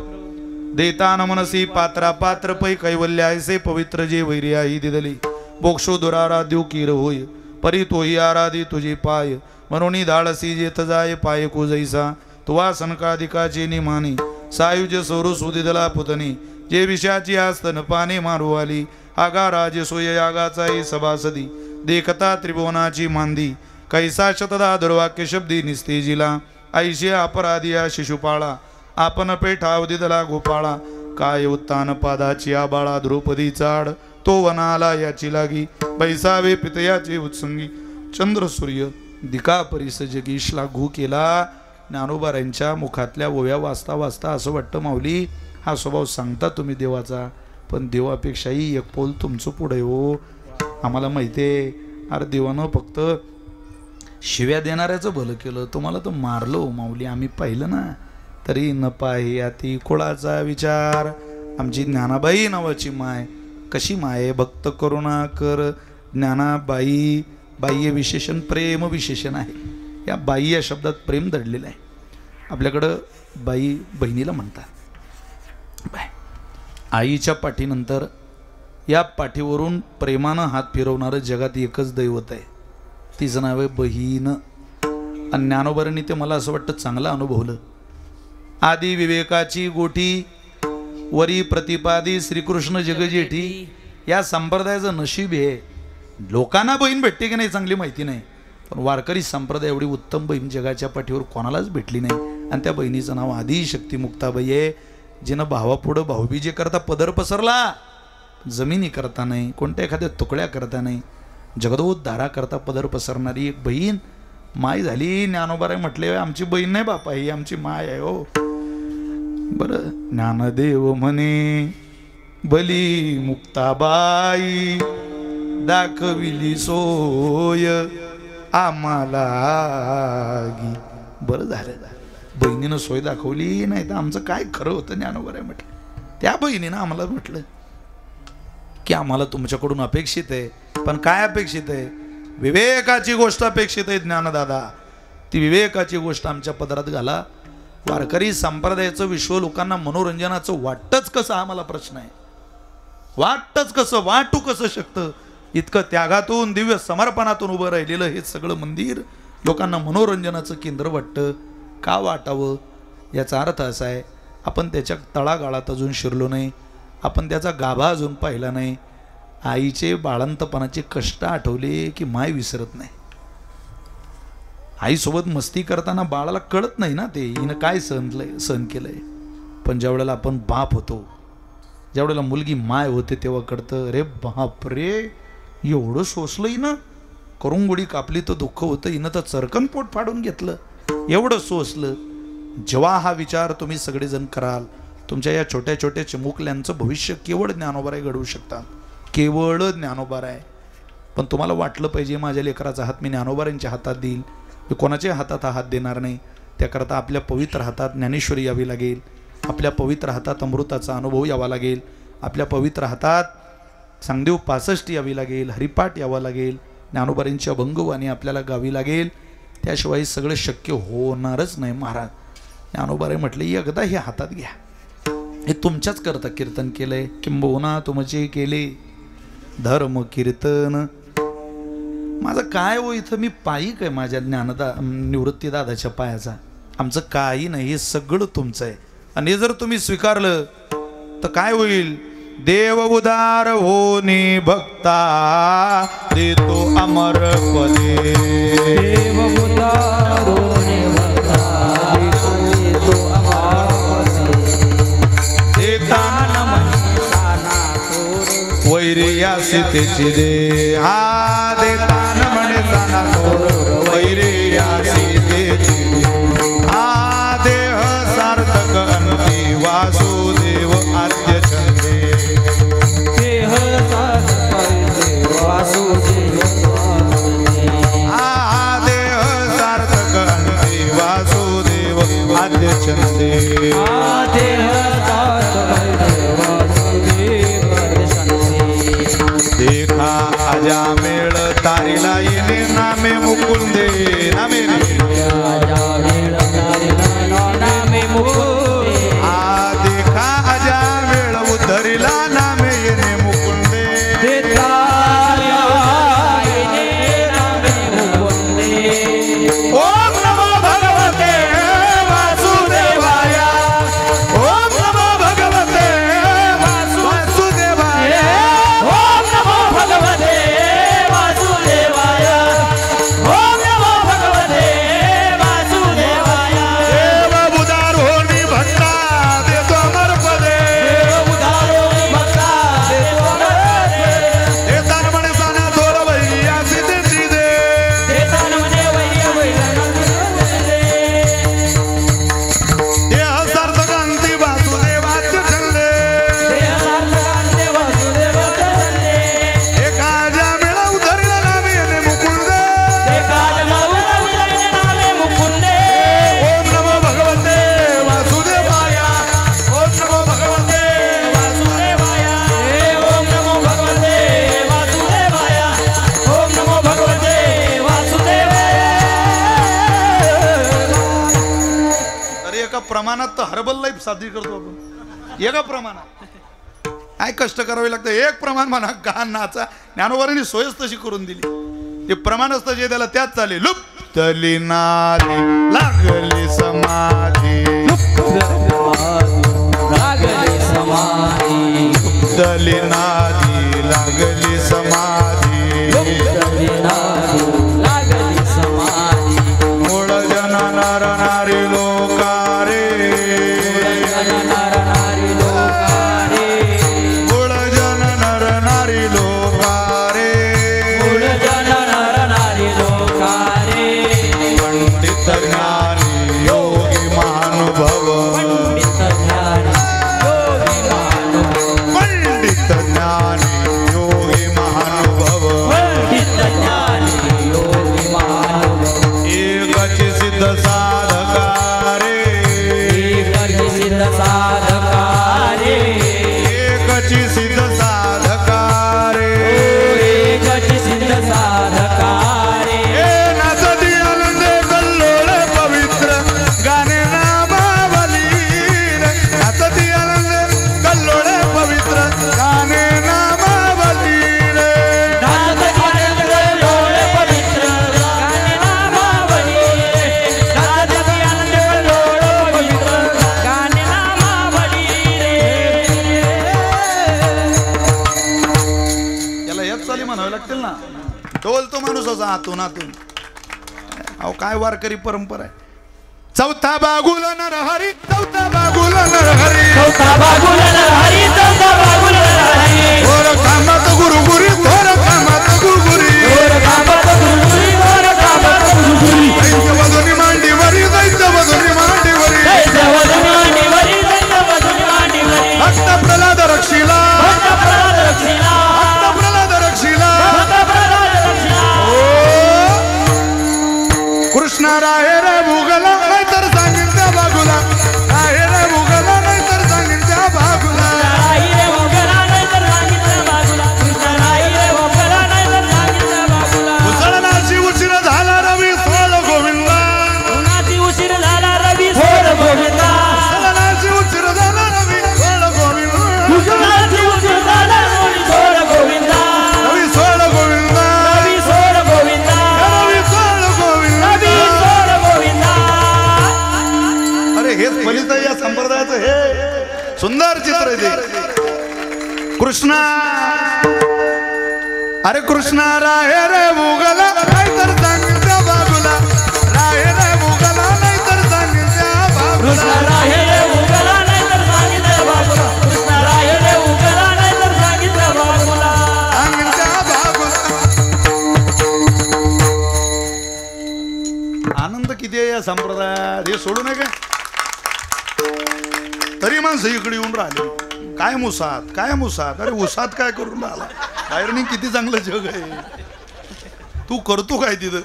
देता न मनसी पात्रा पात्र पै कैवल्य ऐसे पवित्र जे वैर्याही दिदली बोक्षो दुराराध्यू कीर होय परी तोही आराधी तुझे पाय म्हणून धाडसी जेत जाय पाय कुजैसा तुवा सनकाधिकाचे निमानी सायुज सोरू सुदिदला पुतनी जे विषयाची आस्तन पाने मारू आली आगा राज सोय यागाचाही सभासदी देखता त्रिभुवनाची मांदी कैसा शतदा दुर्वाक्य शब्दी निस्तेजिला ऐशी अपराधी या शिशुपाळा आपण पेठा उदिदला गोपाळा काय उत्तान पादाची आबाळा द्रौपदी चाड तो वनाला याची लागी बैसावे पितयाची उत्संगी चंद्र सूर्य दिका परिस जगीशला घू केला. ज्ञानोबारांच्या मुखातल्या ओव्या वाचता वाचता असं वाटतं माऊली हा स्वभाव सांगता तुम्ही देवाचा पण देवापेक्षाही एक पोल तुमचं पुढे हो. आम्हाला माहिती आहे अरे देवानं फक्त शिव्या देणाऱ्याचं भलं केलं, तुम्हाला तर मारलं हो माऊली. आम्ही पाहिलं ना. तरी न पाही अति कुळाचा विचार. आमची ज्ञानाबाई नावाची माय कशी माय भक्त करुणा कर ज्ञानाबाई. बाई हे विशेषण प्रेम विशेषण आहे. या बाई या शब्दात प्रेम दडलेलं आहे. आपल्याकडं बाई बहिणीला म्हणतात. बाय आईच्या पाठीनंतर या पाठीवरून प्रेमानं हात फिरवणारं जगात एकच दैवत आहे, तिचं नाव आहे बहीण. आणि ज्ञानोबारांनी ते मला असं वाटतं चांगलं अनुभवलं. आदी विवेकाची गोठी वरी प्रतिपादी श्रीकृष्ण जगजेठी. या संप्रदायाचं नशीब आहे. लोकांना बहीण भेटते की नाही चांगली माहिती नाही पण वारकरी संप्रदाय एवढी उत्तम बहीण जगाच्या पाठीवर कोणालाच भेटली नाही. आणि त्या बहिणीचं नाव आदिशक्ती मुक्ताबाई आहे, जिनं भावापुढं भाऊबीजे करता पदर पसरला, जमिनी करता नाही, कोणत्या एखाद्या तुकड्या करता नाही, जगदोद्धारा करता पदर पसरणारी एक बहीण माय झाली. ज्ञानोबाराय म्हटले आमची बहीण नाही बापा, ही आमची माय आहे हो. बरं ज्ञानदेव म्हणे बली मुक्ताबाई दाखविली सोय आम्हाला. बरं झालं बहिणीनं सोय दाखवली, नाही तर आमचं काय खरं होतं. ज्ञानोबाराय म्हटलं त्या बहिणीनं आम्हाला म्हटलं की आम्हाला तुमच्याकडून अपेक्षित आहे. पण काय अपेक्षित आहे? विवेकाची गोष्ट अपेक्षित आहे ज्ञानदादा. ती विवेकाची गोष्ट आमच्या पदरात घाला. वारकरी संप्रदायाचं विश्व लोकांना मनोरंजनाचं वाटतंच कसं हा मला प्रश्न आहे. वाटतच कसं, वाटू कसं शकतं? इतकं त्यागातून दिव्य समर्पणातून उभं राहिलेलं हे सगळं मंदिर लोकांना मनोरंजनाचं केंद्र वाटतं. का वाटावं? याचा अर्थ असा आहे, आपण त्याच्या तळागाळात अजून शिरलो नाही, आपण त्याचा गाभा अजून पाहिला नाही. आईचे बाळंतपणाचे कष्ट आठवले की माय विसरत नाही. आईसोबत मस्ती करताना बाळाला कळत नाही ना ते हिनं काय सहन केलंय. पण ज्या वेळेला आपण बाप होतो, ज्या वेळेला मुलगी माय होते, तेव्हा कळतं, रे बाप रे, एवढं सोसलं हिनं, करुंगुडी कापली तर दुःख होतं, हिनं तर चरकन पोट फाडून घेतलं, एवढं सोसलं. जेव्हा हा विचार तुम्ही सगळेजण कराल, तुमच्या या छोट्या छोट्या चिमुकल्यांचं भविष्य केवळ ज्ञानोबाराय घडवू शकतात, केवळ ज्ञानोबाराय. पण तुम्हाला वाटलं पाहिजे माझ्या लेकराचा हात मी ज्ञानोबारांच्या हातात देईल, मी कोणाच्या हातात हात देणार नाही. त्याकरता आपल्या पवित्र हातात ज्ञानेश्वरी यावी लागेल, आपल्या पवित्र हातात अमृताचा अनुभव यावा लागेल, आपल्या पवित्र हातात सांगदेव 65 यावी लागेल, हरिपाठ यावा लागेल, ज्ञानोबारांची अभंगवाणी आपल्याला गावी लागेल. त्याशिवाय सगळं शक्य होणारच नाही. महाराज ज्ञानोबाराय म्हटले, एकदा हे हातात घ्या, हे तुमच्याच करता कीर्तन केलंय, किंबहुना तुमचे केले धर्म कीर्तन. माझं काय हो, इथं मी पायी काय माझ्या निवृत्ती दादाच्या पायाचा? आमचं काही नाही, हे सगळं तुमचं आहे. आणि हे जर तुम्ही स्वीकारलं तर काय होईल? देव उदार होनी भक्ता देतो अमर पदे, देव उदार होनी भक्ता देतो अमर पदे, देताना वैर्यासी त्याची दे, हा देताना म्हणे जाना थोर वैर्यासी त्याची दे, हा देह सार्थक अंती वासुदेव आद्य छंदे, देह सार्थक वासुदेव, हा देह सार्थक अंती वासुदेव आद्य छंदे, देह सार्थक वासुदेव आद्य छंदे. देखा आजा मेळ तारीला येणे नामे मुकुंदे, नामे नामे मुकुंदे, आ देखा आजा मेळ उद्धरिला नामे येणे मुकुंदे, देता येणे नामे मुकुंदे. ओम नमो भगवते वासुदेवाय, ओम नमो भगवते वासुदेवाय, ओम नमो भगवते वासुदेवाय, ओम नमो भगवते वासुदेवाय, देव उदार होनी भक्ता देतो अमर पदे, देव उदार होनी भक्ता देतो अमर पदे, देताना म्हणे जाना थोर वैर्यासी त्याची दे, देताना म्हणे देह सार्थक अंती वासुदेवाचे छंदे, देह सार्थकांते वासुदेवाचे छंदे, एका आजा मेळ उद्धरिला नामे येणे मुकुंदे, एका जमावला विलयने नामे मुकुंदे. ओम नमो भगवते वासुदेवाय, ओम नमो भगवते वासुदेवाय, ओम नमो भगवते वासुदेवाय, ओम नमो भगवते वासुदेवाय. तरी एका प्रमाणात तर हर्बल लाईफ साजरी करतो आपण, एका प्रमाणात काय कष्ट करावे लागतं. एक प्रमाण म्हणा, गान नाचा ज्ञानोबारांनी सोयच तशी करून दिली, ते प्रमाणच जे त्याला त्यात चालेल. लुप्तली नादी लागली समाधी, लागली समाधी, लुप्तली नादी लागली समाधी, लागली समाधी, मूळ जन नर नारी लोकारे, नर नारी लोकारे, मूळ जन नर नारी लोकारे, मूळ जन नर नारी लोकारे, पंडित ज्ञानी योगी महानुभव, पंडित ज्ञानी योगी मानव, पंडित ज्ञानी तसा आतून आतून. अहो काय वारकरी परंपरा आहे. चौथा बागुला नरहरी, चौथा बागुला नरहरी, चौथा बागुला नरहरी, चौथा बागुला नरहरी. थोर कामात गुरुगुरी, थोर कामात गुरुगुरी, थोर कामात गुरुगुरी, थोर कामात गुरुगुरी. दैत्य वधुनी मांडीवरी, दैत्य वधुनी मांडीवरी, दैत्य वधुनी मांडीवरी, दैत्य वधुनी मांडीवरी. भक्त प्रल्हाद रक्षिला, भक्त प्रल्हाद रक्षिला, भक्त प्रल्हाद रक्षिला. भक्त प्रल्हाद रक्षिला. कृष्णा राहे रे भुगला, नाहीतर सांगीन त्या बागुला. राहे रे भुगला, नाहीतर सांगीन त्या बागुला. राही रे भोगला नाहीतर सांगितलं बागुला. कृष्ण राही रे भोगला नाहीतर सांगितलं बागुला. उसळणाची उशीर झाला रवी सोड गोविंदा. उन्हाची उशीर झाला रवी सोड गोविंदा. उसळणाची उशीर झाला रवी सोड गोविंदा. उन्हाची उशीर झाला रवी सोड गोविंदा. रवी सोड गोविंदा, रवी सोड गोविंदा. रवी सोड गोविंदा. रवी सोड गोविंदा. अरे हेच फलित आहे या संप्रदायाचं. हे सुंदर चित्र आहे ते. कृष्णा, अरे कृष्णा राहे रे भुगला, नाहीतर सांगीन त्या बागुला. राहे रे भुगला, नाहीतर सांगीन त्या कृष्ण बागुला. राहे रे उगला नाहीतर सांगितलं बागुला. कृष्ण राहे रे उगला नाहीतर सांगितलं बागुला. सांगीन त्या बागुला. आनंद किती आहे या संप्रदायात, हे सोडू नये काय. तरी माणसं इकडे येऊन राहिले. काय मुसात, काय मुसात. अरे उसात काय करून राहिला. बाहेरनी किती चांगलं जग आहे. तू करतो काय तिथं.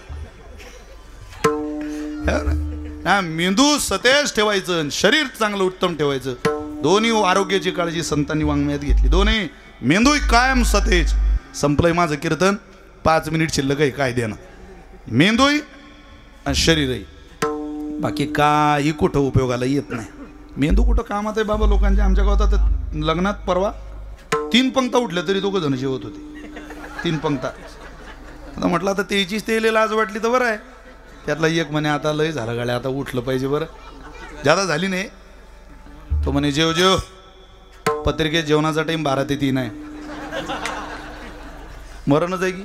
हा, मेंदू सतेज ठेवायचं, शरीर चांगलं उत्तम ठेवायचं. दोन्ही आरोग्याची काळजी संतांनी वाङ्मयात घेतली. दोन्ही मेंदू कायम सतेज. संपलंय माझं कीर्तन. 5 मिनिट शिल्लक आहे काय देणं. मेंदूही आणि शरीरही. बाकी काही कुठं उपयोगाला येत नाही. मेंदू कुठं कामात आहे बाबा लोकांच्या. आमच्या गावात आता लग्नात परवा 3 पंक्ता उठल्या तरी 2 जण जेवत होते. 3 पंक्ता. आता म्हटलं आता त्याचीच तेले लाज वाटली तर बरं आहे. त्यातला एक म्हणे आता लय झालं गाड्या, आता उठलं पाहिजे बरं. जादा झाली नाही. तो म्हणे जेव जेव, पत्रिकेत जेवणाचा टाईम 12 ते 3 आहे. मरणच आहे की.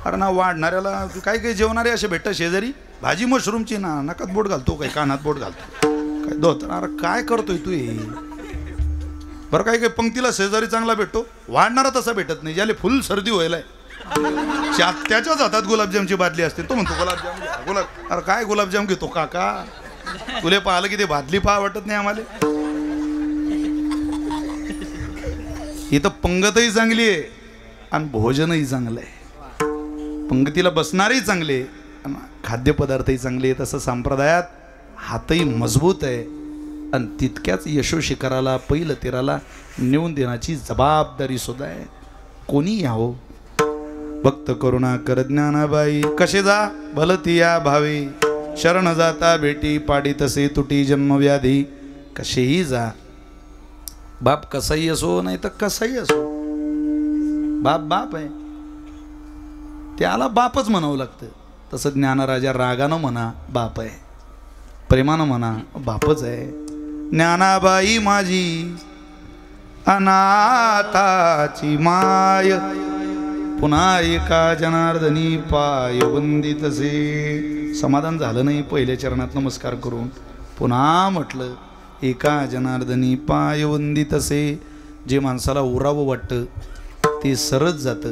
अरे ना वाढणाऱ्याला काय काही जेवणारे असे भेटतात शेजारी. भाजी मशरूमची ना, नकात बोट घालतो काय, कानात बोट घालतो काय दोत. अरे काय करतोय तू हे. बरं काय काय पंक्तीला शेजारी चांगला भेटतो, वाढणारा तसा भेटत नाही. ज्याला फुल सर्दी व्हायलाय त्याच्याच हातात गुलाबजामची बादली असते. तो म्हणतो गुलाबजाम घ्या, गुलाब. अरे काय गुलाबजाम घेतो काका. तुले पाहिलं की ते बादली पहा वाटत नाही आम्हाला. इथं पंगतही चांगली आहे आणि भोजनही चांगलं आहे. पंगतीला बसणारही चांगले, खाद्यपदार्थही चांगले. तसं संप्रदायात हातही मजबूत आहे आणि तितक्याच यशोशिखराला पहिलं तेराला नेऊन देण्याची जबाबदारी सुद्धा आहे. कोणी यावं. भक्त करुणा कर ज्ञानाबाई, कसे जा भलती या भावी. शरण जाता भेटी पाडी तसे तुटी जन्मव्याधी. कसेही जा. बाप कसाही असो नाही तर कसाही असो, बाप बाप आहे. त्याला बापच म्हणावं लागतं. तसं ज्ञानराजा रागानं म्हणा बाप आहे, प्रेमानं म्हणा बापच आहे. ज्ञानाबाई माझी अनाथाची माय, पुन्हा एका जनार्दनी पाय वंदितसे. समाधान झालं नाही पहिल्या चरणात नमस्कार करून. पुन्हा म्हटलं एका जनार्दनी पाय वंदितसे. जे माणसाला उरावं वाटतं ते सरच जातं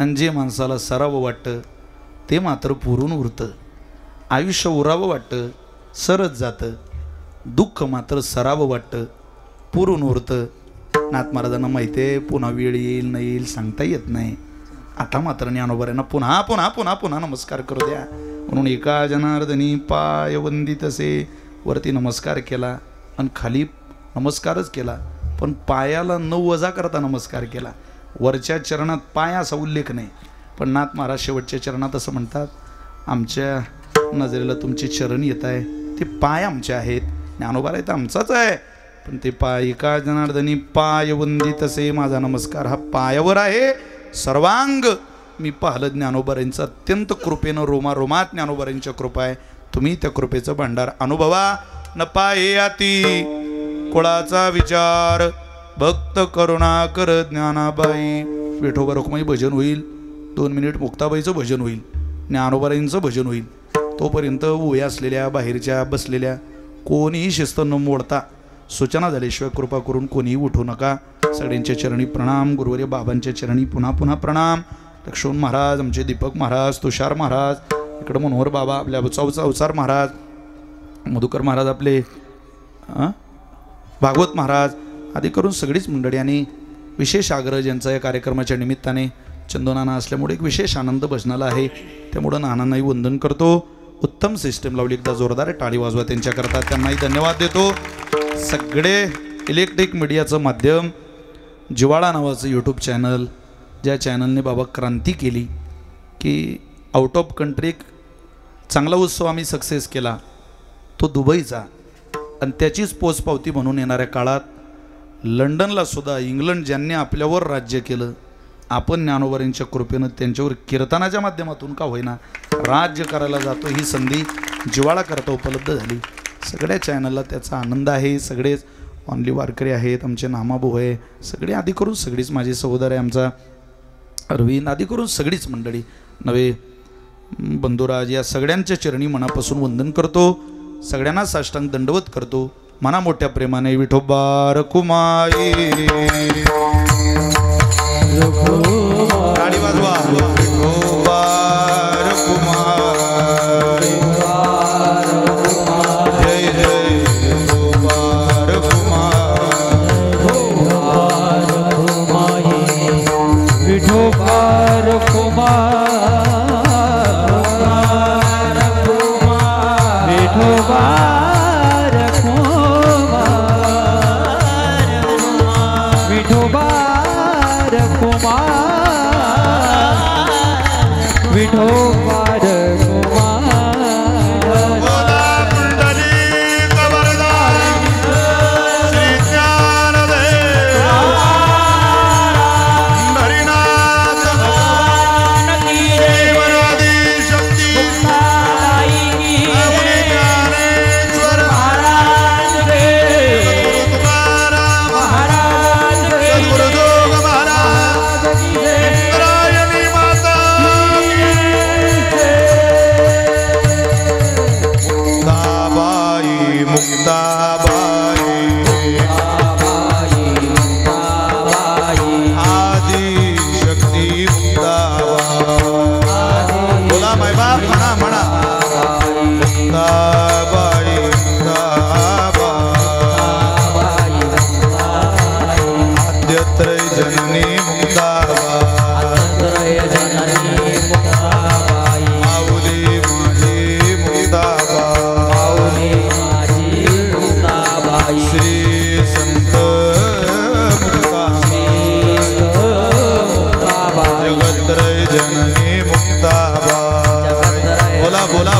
आणि जे माणसाला सरावं वाटतं ते मात्र पुरून उरतं. आयुष्य उरावं वाटतं सरच जातं, दुःख मात्र सरावं वाटतं पुरून उरतं. नाथ महाराजांना माहिती आहे पुन्हा वेळ येईल नाही येईल सांगता येत नाही. आता मात्र ज्ञानोबाऱ्यांना पुन्हा पुन्हा पुन्हा पुन्हा नमस्कार करू द्या. म्हणून एका जनार्दनी पाय वंदितसे. वरती नमस्कार केला आणि खाली नमस्कारच केला, पण पायाला न वजा करता नमस्कार केला. वरच्या चरणात पाय असा उल्लेख नाही, पण नाथ महाराज शेवटच्या चरणात असं म्हणतात, आमच्या नजरेला तुमचे चरण येत आहे ते पाय आमचे आहेत. ज्ञानोबा आहे तर आमचाच आहे, पण ते पाय एका जनार्दनी पाय वंदितसे. माझा नमस्कार हा पायावर आहे. सर्वांग मी पाहिलं ज्ञानोबाऱ्यांचं अत्यंत कृपेनं, रोमारोमात ज्ञानोबाऱ्यांच्या कृपा आहे. तुम्ही त्या कृपेचं भांडार अनुभवा. न पाये आती कुळाचा विचार, भक्त करुणा कर ज्ञानाबाई. विठोबा रुक्माई भजन होईल. 2 मिनिट मुक्ताबाईचं भजन होईल, ज्ञानोबाईंचं भजन होईल. तोपर्यंत उभ्या असलेल्या बाहेरच्या बसलेल्या कोणीही शिस्त न मोडता सूचना झाल्याशिवाय कृपा करून कोणीही उठू नका. सगळ्यांच्या चरणी प्रणाम. गुरुवर्य बाबांच्या चरणी पुन्हा पुन्हा प्रणाम. लक्ष्मण महाराज, आमचे दीपक महाराज, तुषार महाराज, इकडं मनोहर बाबा, आपल्या अवचार महाराज, मधुकर महाराज, आपले भागवत महाराज आदी करून सगळीच मंडळी. आणि विशेष आग्रह ज्यांचा या कार्यक्रमाच्या निमित्ताने चंदोनाना असल्यामुळे एक विशेष आनंद भजनाला आहे, त्यामुळं नानांनाही वंदन करतो. उत्तम सिस्टम लावली, एकदा जोरदार टाळी वाजवा त्यांच्याकरता, त्यांनाही धन्यवाद देतो. सगळे इलेक्ट्रिक मीडियाचं माध्यम, जिवाळा नावाचं यूट्यूब चॅनल, ज्या चॅनलने बाबा क्रांती केली की आउट ऑफ कंट्री चांगला उत्सव आम्ही सक्सेस केला तो दुबईचा, आणि त्याचीच पोचपावती म्हणून येणाऱ्या काळात लंडनला सुद्धा इंग्लंड ज्यांनी आपल्यावर राज्य केलं, आपण ज्ञानोबांच्या कृपेनं त्यांच्यावर कीर्तनाच्या माध्यमातून का होईना राज्य करायला जातो, ही संधी जिवाळा करता उपलब्ध झाली. सगळ्या चॅनलला त्याचा आनंद आहे. सगळेच ऑनली वारकरी आहेत, आमचे नामाभाऊ आहे, सगळे आधी करून सगळीच माझे सहोदर आहे, आमचा अरविंद आदी करून सगळीच मंडळी, नवे बंधुराज, या सगळ्यांच्या चरणी मनापासून वंदन करतो. सगळ्यांना साष्टांग दंडवत करतो. मना मोठ्या प्रेमाने विठोबा रखुमाई, टाळी वाजवा. विठोबा रखुमाई, जय जय विठोबा रखुमाई, विठोबा बोला बोला